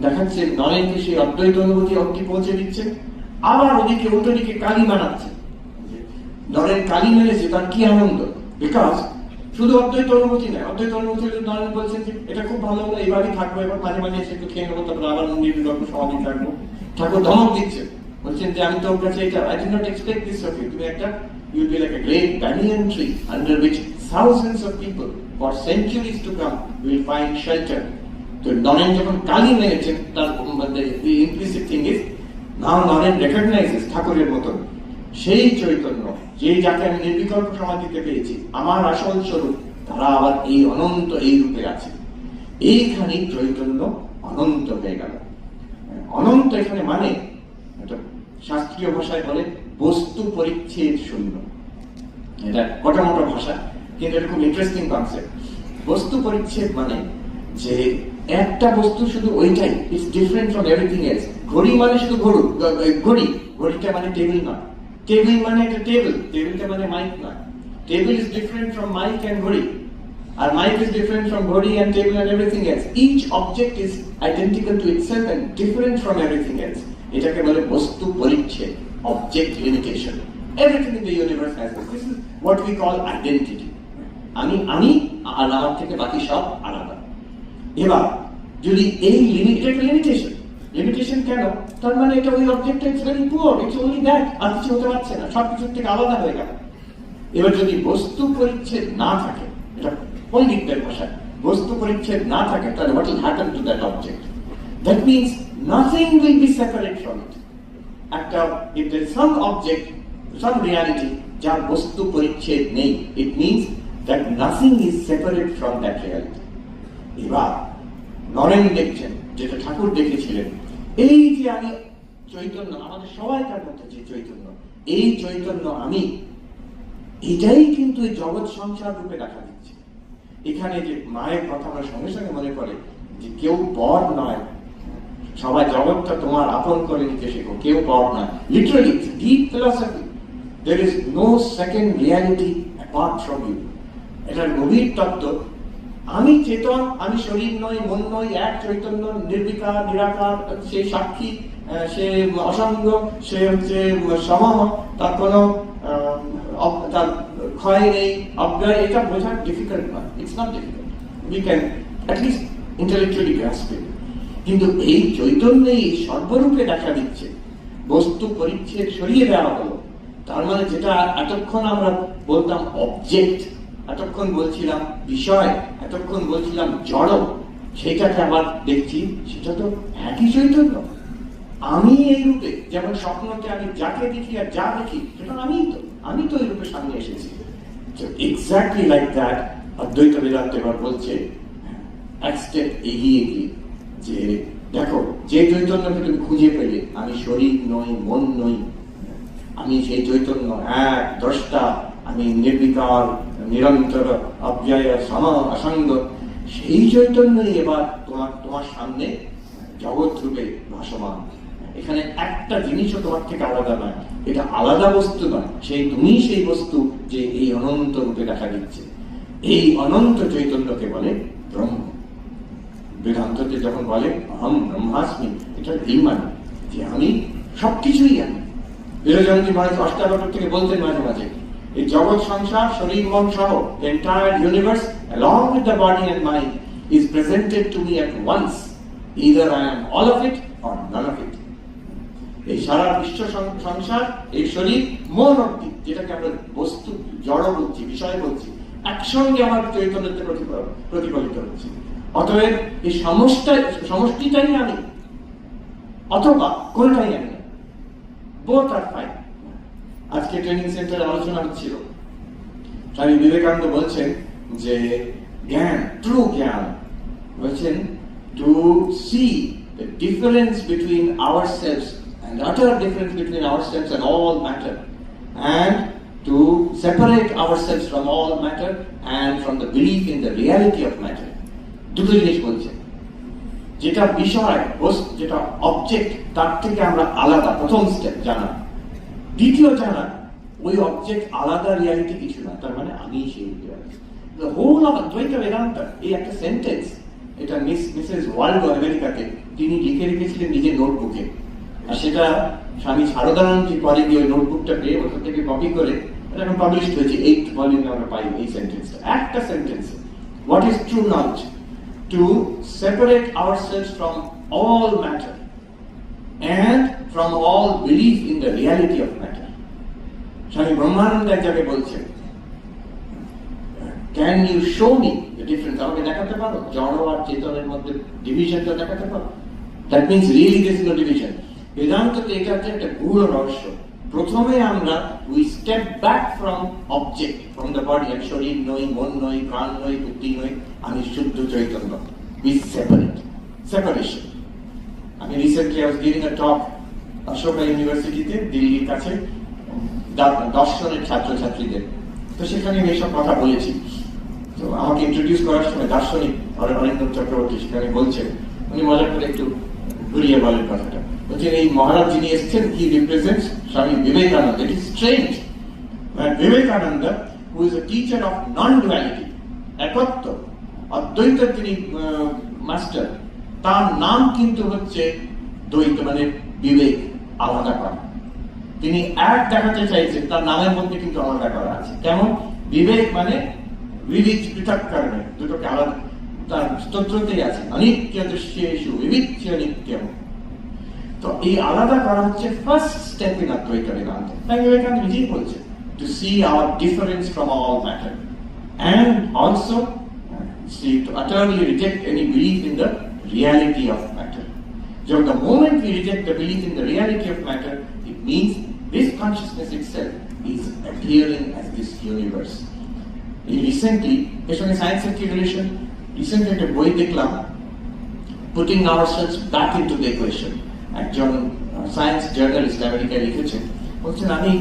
দেখাচ্ছে নরেনকে সেই অদ্বৈত অনুভূতি অব্দি পৌঁছে দিচ্ছে, আবার ওদিকে উল্টো দিকে কালী বানাচ্ছে। নরেন কালী মেরেছে, তার কি আনন্দ, বিকজ শুধু অদ্বৈত অনুভূতি নয়, অদ্বৈত অনুভূতি নরেন বলছেন যে এটা খুব ভালো হলো, এইভাবেই থাকবো, এবার মাঝে মাঝে এসে একটু খেয়ে নেবো, তারপর আবার মন্দির সমাধি থাকবো। ঠাকুর ধমক দিচ্ছে, বলছেন যে আমি তোর কাছে এটা I did not expect this of you, তুমি একটা you'll be like a great banyan tree under which thousands of people for centuries to come will find shelter. তো নরেন যখন কালী মেরেছেন, তার the implicit thing is now Naren recognizes ঠাকুরের মতন সেই চৈতন্য, যে যাকে আমি নির্বিকল্প সমাধিতে পেয়েছি, আমার আসল স্বরূপ, তারা আবার এই অনন্ত এই রূপে আছে। এইখানে চৈতন্য অনন্ত হয়ে গেল। অনন্ত এখানে মানে শাস্ত্রীয় ভাষায় বলে বস্তু পরিচ্ছেদ শূন্য। এটা মোটামোটা ভাষা, কিন্তু এটা খুব ইন্টারেস্টিং কনসেপ্ট। বস্তু পরিচ্ছেদ মানে যে একটা বস্তু শুধু ওইটাই, it's different from everything else. ঘড়ি মানে শুধু ঘড়ি, ঘড়িটা মানে টেবিল নয়, টেবিল মানে একটা টেবিলটা মানে মাইক নয়। Table is different from mic and ঘড়ি। Our mic is different from body and table and everything else. Each object is identical to itself and different from everything else. এটাকে বলে বস্তু পরিচ্ছেদ, object limitation. Everything in the universe has this. This is what we call identity. আমি আর আমার থেকে বাকি সব আলাদা। এবার যদি এই লিমিটেশন কেন? তার মানে এটা ওই অবজেক্টটা it's very poor, it's only that, আর কিছু হতে পারছে না, সব কিছুর থেকে আলাদা হয়ে গেল। এবার যদি বস্তু পরিচ্ছেদ না থাকে, এটা পণ্ডিতদের ভাষায়, বস্তু পরিচ্ছেদ না থাকে, তাহলে what will happen to that object? That means nothing will be separate from it. একটা if there is some object, some reality যার বস্তু পরিচ্ছেদ নেই, it means that nothing is separate from that reality. এবার নরেন দেখছেন, যেটা ঠাকুর দেখেছিলেন, এই যে আমি চৈতন্য, আমাদের সবাইকার মধ্যে যে চৈতন্য, এই চৈতন্য আমি, এটাই কিন্তু এই জগৎ সংসার রূপে দেখা দিচ্ছে। এখানে যে মায়ের কথা আমার সঙ্গে সঙ্গে মনে পড়ে যে কেউ পর নয়, সবাই জগৎটা তোমার আপন করে নিতে শেখো, কেউ পর নয়। Literally deep philosophy, there is no second reality apart from you. এটার গভীর তত্ত্ব। আমি চেতন, আমি শরীর নই, মন নই, এক চৈতন্য, নির্বিকার, নিরাকার, সে সাক্ষী, সে অসঙ্গ, সে হচ্ছে সমম, তার কোনো তার ক্ষয় নেই, অজ্ঞায়। এটা বোঝা ডিফিকাল্ট নয়, it's not difficult, we can at least intellectually grasp it. কিন্তু এই চৈতন্যই সর্বরূপে দেখা দিচ্ছে। বস্তু পরিচ্ছেদ সরিয়ে দেওয়া হলো, তার মানে যেটা এতক্ষণ আমরা বলতাম অবজেক্ট, এতক্ষণ বলছিলাম বিষয়, এতক্ষণ বলছিলাম জড়, সেটাকে আবার দেখছি সেটা তো একই চৈতন্য। আমি এই রূপে, যেমন স্বপ্নতে আমি যাকে দেখি আর যা দেখি সেটা আমি তো এই রূপে সামনে এসেছি। এক্স্যাক্টলি লাইক দ্যাট অদ্বৈত বেদান্ত এবার বলছে এক স্টেপ এগিয়ে গিয়ে যে দেখো, যে চৈতন্যকে তুমি খুঁজে পেলে, আমি শরীর নই, মন নই, আমি সেই চৈতন্য এক দ্রষ্টা, আমি নির্বিকার, নিরন্তর, অব্যয়, সম, অসঙ্গ, সেই চৈতন্যই এবার তোমার সামনে জগৎ রূপে ভাসমান। এখানে একটা জিনিসও তোমার থেকে আলাদা নয়, এটা আলাদা বস্তু নয়, তুমিই সেই বস্তু যে এই অনন্ত রূপে দেখা দিচ্ছে। এই অনন্ত চৈতন্যকে বলে ব্রহ্ম। বেদান্ততে যখন বলে অহম ব্রহ্মাস্মি, এটা এই মানে যে আমি সবকিছুই আমি। বিরোজনজি মহারাজ অষ্টাবক্র থেকে বলতেন মাঝে মাঝে, এই জগৎ সংসার, শরীর মন সহ, the entire universe along with the body and mind is presented to me at once. Either I am all of it or none of it. এই সারা বিশ্ব সংসার, এই শরীর, মন অব্দি, যেটাকে আমরা বস্তু জড় বলছি, বিষয় বলছি, একসঙ্গে আমার চৈতন্যতে প্রতিফলিত হচ্ছে। অতএব এই সমষ্টিটাই আমি, অথবা কোনটাই আমি না, বোথ আর ফাইন। আজকে ট্রেনিং সেন্টারে আলোচনা হচ্ছিল, স্বামী বিবেকানন্দ বলছেন যে জ্ঞান, ট্রু জ্ঞান, বলছেন to see the difference between ourselves and utter difference between ourselves and all matter, and to separate ourselves from all matter and from the belief in the reality of matter. দুটো জিনিস বলছে, যেটা বিষয়, যেটা object, তার থেকে আমরা আলাদা, প্রথম স্টেপ জানা। দ্বিতীয় জানা, ওই অবজেক্ট আলাদা, রিয়ালিটি কিছু না, তার মানে আমি সেই রিয়ালিটি। দ্য হোল অফ অদ্বৈত বেদান্ত, এই একটা সেন্টেন্স, এটা মিসেস ওয়ার্ল্ড আমেরিকাতে তিনি লিখে রেখেছিলেন নিজের নোটবুকে। আর সেটা স্বামী শারদানন্দজি পরে গিয়ে ওই নোটবুকটা পেয়ে ওখান থেকে কপি করে এটা এখন পাবলিশড হয়েছে, 8th ভলিউমে আমরা পাই এই সেন্টেন্সটা। একটা sentence, what is true knowledge? To separate ourselves from all matter and from all belief in the reality of matter. স্বামী ব্রহ্মানন্দ এক জায়গায় বলছেন, can you show me the difference? আমাকে দেখাতে পারো জড় আর চেতনের মধ্যে ডিভিশনটা দেখাতে পারো? That means really there is no division. বেদান্ততে এটা হচ্ছে একটা গূঢ় রহস্য। প্রথমে আমরা we step back from object, from the body. আমি শরীর নই, মন নই, প্রাণ নই, বুদ্ধি নই, আমি শুদ্ধ চৈতন্য। We separation. আমি recently I was giving a talk Ashoka ইউনিভার্সিটিতে, দিল্লির কাছে, দর্শনের ছাত্রছাত্রীদের। তো সেখানে আমি এইসব কথা বলেছি। তো আমাকে ইন্ট্রোডিউস করার সময় দার্শনিক অরিন্দম চক্রবর্তী সেখানে বলছেন, উনি মজা করে একটু ঘুরিয়ে বলেন কথাটা, বলছেন এই মহারাজ যিনি এসেছেন, he represents Swami Vivekananda. It is strange, Vivekananda, who is a teacher of non duality, একত্ব, অদ্বৈতের তিনি মাস্টার, তার নাম কিন্তু হচ্ছে দ্বৈত, মানে বিবেক, আলাদা করা। তিনি এক দেখাতে চাইছেন, তার নামের মধ্যে কিন্তু আলাদা করা আছে। কেমন? বিবেক মানে বিবিধ পৃথক কারণে, দুটোকে আলাদা। তার স্তোত্রতেই আছে অনিত্য দৃশ্যেষু বিবিচ্য নিত্যম। তো এই আলাদা করা হচ্ছে ফার্স্ট স্টেপ ইন অদ্বৈত বেদান্ত। তাই বিবেকানন্দ নিজেই বলছে to see our difference from all matter and also see to utterly reject any belief in the reality of matter. So the moment we reject the belief in the reality of matter, it means this consciousness itself is appearing as this universe. Recently, এর সঙ্গে সায়েন্সের কি relation? Recently একটা বই দেখলাম, Putting Ourselves Back into the Equation। একজন science journalist আমেরিকায় লিখেছেন, বলছেন আমি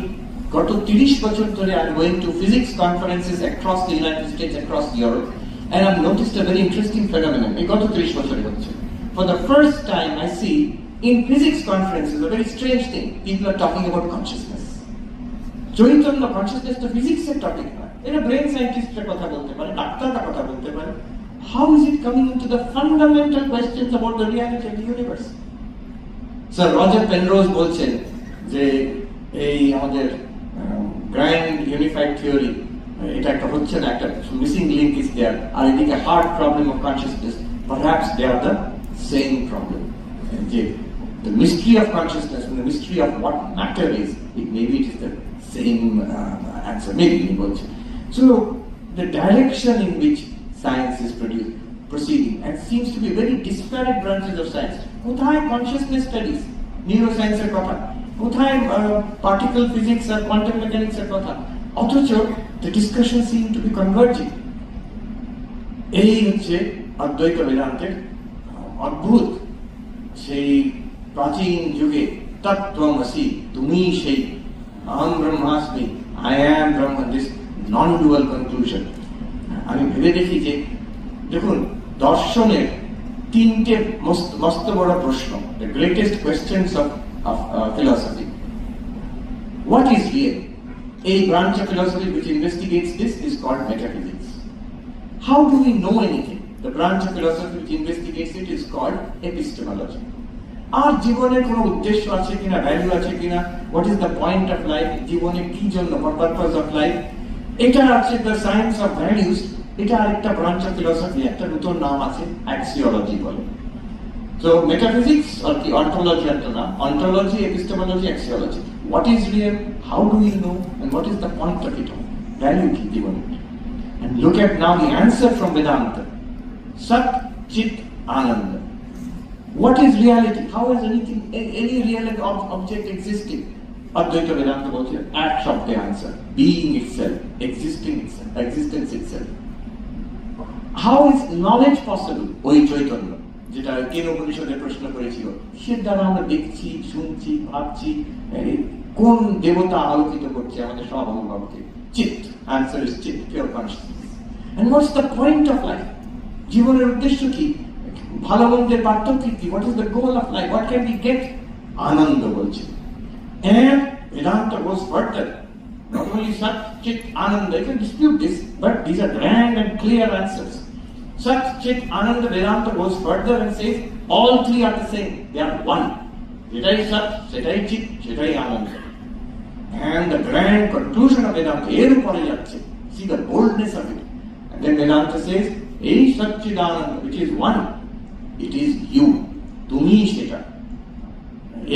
গত 30 বছর ধরে I'm going to physics conferences across the United States, across Europe, and I've noticed a very interesting phenomenon. এই গত 30 বছরে হচ্ছে, for the first time I see in physics conferences a very strange thing. People are talking about consciousness. Chaitanya, consciousness তো ফিজিক্সের topic না, এটা brain সায়েন্টিস্টরা কথা বলতে পারে, ডাক্তাররা কথা বলতে পারে। How is it coming into the fundamental questions about the reality of the universe? Sir Roger Penrose বলছেন যে এই আমাদের গ্র্যান্ড ইউনিফাইড থিওরি, এটা একটা হচ্ছে না, একটা মিসিং লিঙ্ক ইজ দেয়ার, আর এদিকে hard problem of consciousness, perhaps they are the same problem. যে the mystery of consciousness and the mystery of what matter is, maybe it is the same answer, maybe he বলছে। So the direction in which science is proceeding, and seems to be very disparate branches of science. কোথায় consciousness studies, neuroscience এর কথা, কোথায় particle physics আর quantum mechanics এর কথা, অথচ the discussion seem to be converging। এই হচ্ছে অদ্বৈত বেদান্তের অদ্ভুত, সেই প্রাচীন যুগে তত্ত্বমসি, তুমি সেই, আহম ব্রহ্মাস্মি, I am Brahma, this non dual conclusion. আমি ভেবে দেখি যে দেখুন, দর্শনের তিনটে মস্ত বড় প্রশ্ন, the greatest questions of philosophy. What is real? A branch of philosophy which investigates this is called metaphysics. How do we know anything? The branch of philosophy which investigates it is called epistemology. আর জীবনের কোনো উদ্দেশ্য আছে কিনা, value আছে কিনা, what is the point of life, জীবনে কি জন্য, what purpose of life, এটা আছে the science of values। এটা আরেকটা ব্রাঞ্চ অফ ফিলোসফি, একটা নতুন নাম আছে, অ্যাক্সিওলজি বলে। So metaphysics or the ontology একটা নাম, ontology, epistemology, axiology. What is real? How do we know? And what is the point of it all? Value কি জীবনের? And look at now the answer from Vedanta. Sat Chit Ananda. What is reality? How is anything, any real object existing? Advaita Vedanta বলছে এক শব্দে answer, being itself, existence itself. How is knowledge possible? ওই চৈতন্য, যেটা কেন উপনিষদে প্রশ্ন করেছিল, সে দ্বারা আমরা দেখছি, শুনছি, ভাবছি, কোন দেবতা আলোকিত করছে আমাদের সব অনুভবকে? চিৎ, answer is চিৎ, pure consciousness. And what's the point of life? জীবনের উদ্দেশ্য কি? ভালো মন্দের পার্থক্য কি? What is the goal of life? What can we get? আনন্দ বলছে। And Vedanta goes further. Not only Sat, Chit, Ananda, you can dispute this, but these are grand and clear answers. Sat, Chit, Ananda, Vedanta goes further and says all three are the same, they are one. Setai Sat, Setai Chit, Setai Ananda. And the grand conclusion of Vedanta, এর উপরে যাচ্ছে, see the boldness of it. And then Vedanta says, এই Satchidananda, which is one, it is you, তুমি সেটা।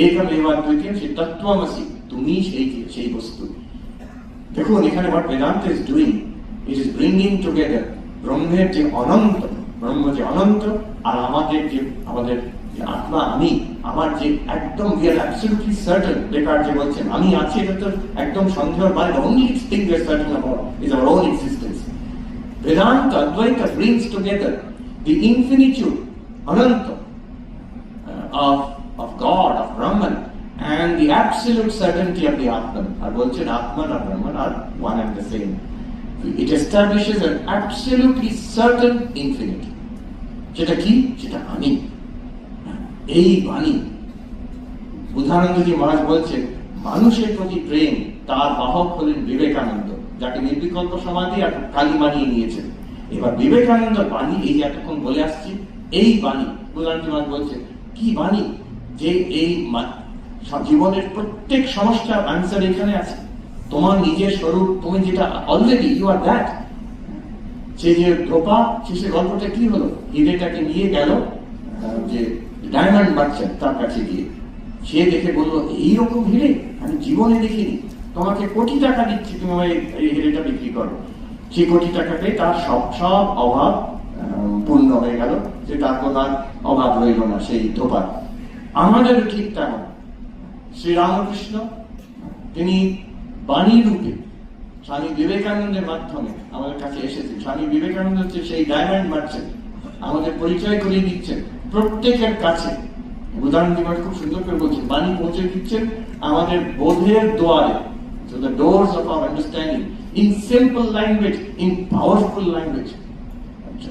একমেবা দ্বিতীয়ম, সেই তত্ত্বমসি, তুমি সেই বস্তু। দেখুন এখানে what Vedanta is doing, it is bringing together ব্রহ্মের যে অনন্ত, ব্রহ্ম যে অনন্ত, আর আমাদের যে আত্মা, আমি, আমার যে একদম we are absolutely certain, Descartes যে বলছেন আমি আছি, এটা তো একদম সন্দেহের বাইরে, the only thing we are certain about is our own existence. Vedanta, Advaita brings together the infinitude, ananta, of God, of Brahman, and the absolute certainty of the Atman. Ar bolchen Atman or Brahman are one and the same. It establishes an absolutely certain infinity. সেটা কি? সেটা বাণী। এই বাণী, বুধানন্দজি মহারাজ বলছেন, মানুষের প্রতি প্রেম, তার বাহক হলেন বিবেকানন্দ, যাকে নির্বিকল্প সমাধি আর কালী মানিয়ে নিয়েছেন। এবার বিবেকানন্দ বাণী, এই যে এতক্ষণ বলে আসছি, এই বাণী প্রধানমন্ত্রী মহারাজ বলছেন কি বাণী, যে এই জীবনের প্রত্যেক সমস্যার আনসার এখানে আছে। তোমার নিজের স্বরূপ, তুমি যেটা অলরেডি ইউ আর দ্যাট। সে যে দ্রোপা, শেষের গল্পটা কি হলো, হিরেটাকে নিয়ে গেল যে ডায়মন্ড মার্চেন্ট তার কাছে গিয়ে, সে দেখে বললো এইরকম হিরে আমি জীবনে দেখিনি, তোমাকে কোটি টাকা দিচ্ছি, তুমি এই হিরেটা বিক্রি করো। সেই কোটি টাকাতে তার সব অভাব পূর্ণ হয়ে গেল, যে তার কোনো অভাব রইল না সেই দ্রোপার। আমাদেরও ঠিক তেমন শ্রীরামকৃষ্ণ তিনি বাণী রূপে স্বামী বিবেকানন্দের মাধ্যমে আমাদের কাছে এসেছেন। স্বামী বিবেকানন্দ হচ্ছে সেই ডায়মন্ড মার্চেন্ট, আমাদের পরিচয় করিয়ে দিচ্ছেন প্রত্যেকের কাছে। উদাহরণ দিবার খুব সুন্দর করে বলছেন, বাণী পৌঁছে দিচ্ছেন আমাদের বোধের দুয়ারে, to the doors of our understanding, in simple language, in powerful language.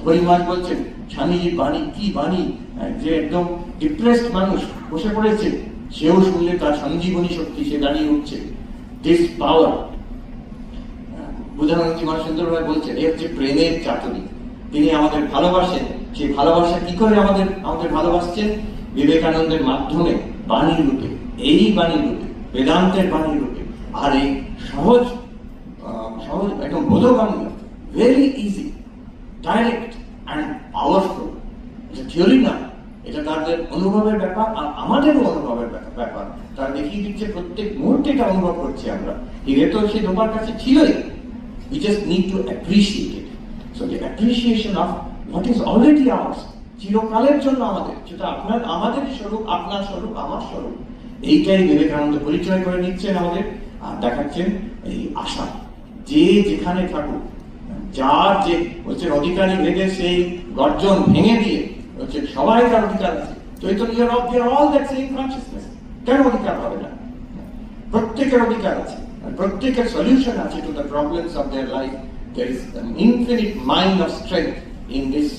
হরিমাজ বলছেন স্বামীজির বাণী কি বাণী, যে একদম ডিপ্রেসড মানুষ বসে পড়েছে, সেও শুনলে তার সঞ্জীবনী শক্তি, সে দাঁড়িয়ে উঠছে। দিস পাওয়ার, বুধানন্দজি মহা সুন্দরভাবে বলছেন, এ হচ্ছে প্রেমের চাতুরী। তিনি আমাদের ভালোবাসেন, সেই ভালোবাসা কি করে আমাদের ভালোবাসছেন? বিবেকানন্দের মাধ্যমে, বাণী রূপে, এই বাণী রূপে, বেদান্তের বাণী রূপে। আর এই সহজ একদম বোধগম্য, very easy, direct and powerful. এটা থিওরি না, এটা তাদের অনুভবের ব্যাপার, আর আমাদেরও অনুভবের ব্যাপার। তারা দেখিয়ে দিচ্ছে প্রত্যেক মুহূর্তে এটা অনুভব করছি আমরা। হিরে তো সে তোমার কাছে ছিলই, we just need to appreciate it. So the appreciation of what is already ours, চিরকালের জন্য আমাদের, যেটা আমাদের স্বরূপ, আপনার স্বরূপ, আমার স্বরূপ, এইটাই বিবেকানন্দ পরিচয় করে নিচ্ছেন আমাদের, আর দেখাচ্ছেন এই আশা, যে যেখানে থাকুক, যার যে হচ্ছে অধিকারী ভেদে সেই গর্জন ভেঙে দিয়ে হচ্ছে সবাই তার অধিকার আছে। Chaitanya all that same consciousness, কেন অধিকার হবে না? প্রত্যেকের অধিকার আছে, প্রত্যেকের সলিউশন আছে to the problems of their life. There is an infinite mind of strength in this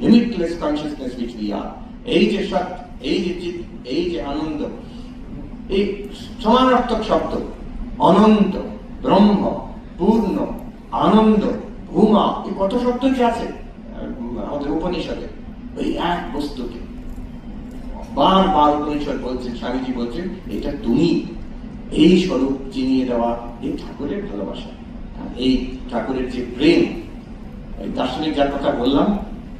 limitless consciousness which we are. এই যে সৎ, এই যে চিৎ, এই যে আনন্দ, এই সমানার্থক শব্দ, অনন্ত, ব্রহ্ম, পূর্ণ, আনন্দ, ভূমা, এই কত শব্দ কি আছে আমাদের উপনিষদে। ওই এক বস্তুকে বারবার উপনিষদ বলছেন, স্বামীজি বলছেন, এটা তুমি, এই স্বরূপ চিনিয়ে দেওয়া, এই ঠাকুরের ভালোবাসা, এই ঠাকুরের যে প্রেম। এই দার্শনিক যার কথা বললাম,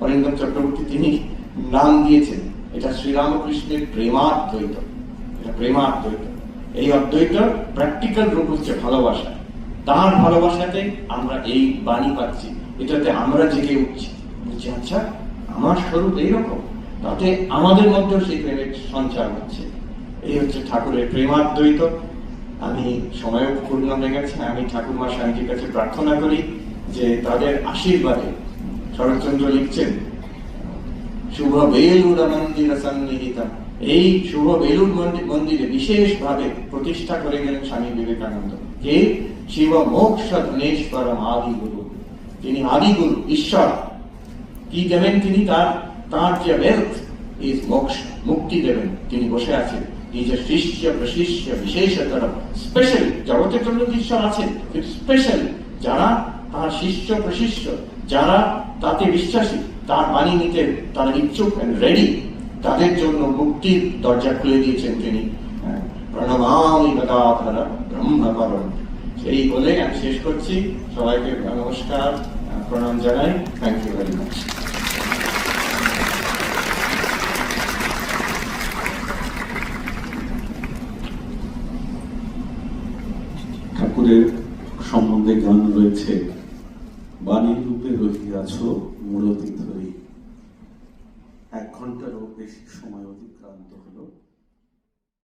অরিন্দম চক্রবর্তী, তিনি নাম দিয়েছেন এটা শ্রীরামকৃষ্ণের প্রেমাদ্বৈত। এটা প্রেমাদ্বৈত, এই অদ্বৈত প্র্যাকটিক্যাল রূপ হচ্ছে ভালোবাসা। তার ভালোবাসাতে আমরা এই বাণী পাচ্ছি, এটাতে আমরা জেগে উঠছি, বলছি আচ্ছা আমার স্বরূপ এইরকম, তাতে আমাদের মধ্যেও সেই প্রেমের সঞ্চার হচ্ছে। এই হচ্ছে ঠাকুরের প্রেমাদ্বৈত। আমি সময় পূর্ণ হয়ে গেছে, আমি ঠাকুরমা স্বামীজির কাছে প্রার্থনা করি যে তাদের আশীর্বাদে, শরৎচন্দ্র লিখছেন, শুভ বেলুর মন্দির সন্নিহিত, এই শুভ বেলুর মন্দিরে বিশেষ ভাবে প্রতিষ্ঠা করে গেলেন স্বামী বিবেকানন্দ, কে? শিব মোক্ষ ধনেশ্বরম আদিগুরু। তিনি আদিগুরু, ঈশ্বর। কি দেবেন তিনি? তার যে ওয়েলথ ইজ মোক্ষ, মুক্তি দেবেন। তিনি বসে আছেন নিজের শিষ্য প্রশিষ্য বিশেষতর, স্পেশালি জগতের জন্য ঈশ্বর আছেন, কিন্তু স্পেশালি যারা তার শিষ্য প্রশিষ্য, যারা তাতে বিশ্বাসী, তার বাণী নিতে তারা ইচ্ছুক এন্ড রেডি, তাদের জন্য মুক্তির দরজা খুলে দিয়েছেন তিনি। প্রণমামি গদাধর ব্রহ্মকরণ। সেই বলে আমি শেষ করছি। সবাইকে নমস্কার, প্রণাম জানাই। Thank you very much. ঠাকুরের সম্বন্ধে গান রয়েছে, বাণী রূপে রহিয়াছ মূরতি ধরি। 1 ঘন্টারও বেশি সময় অতিক্রান্ত হলো।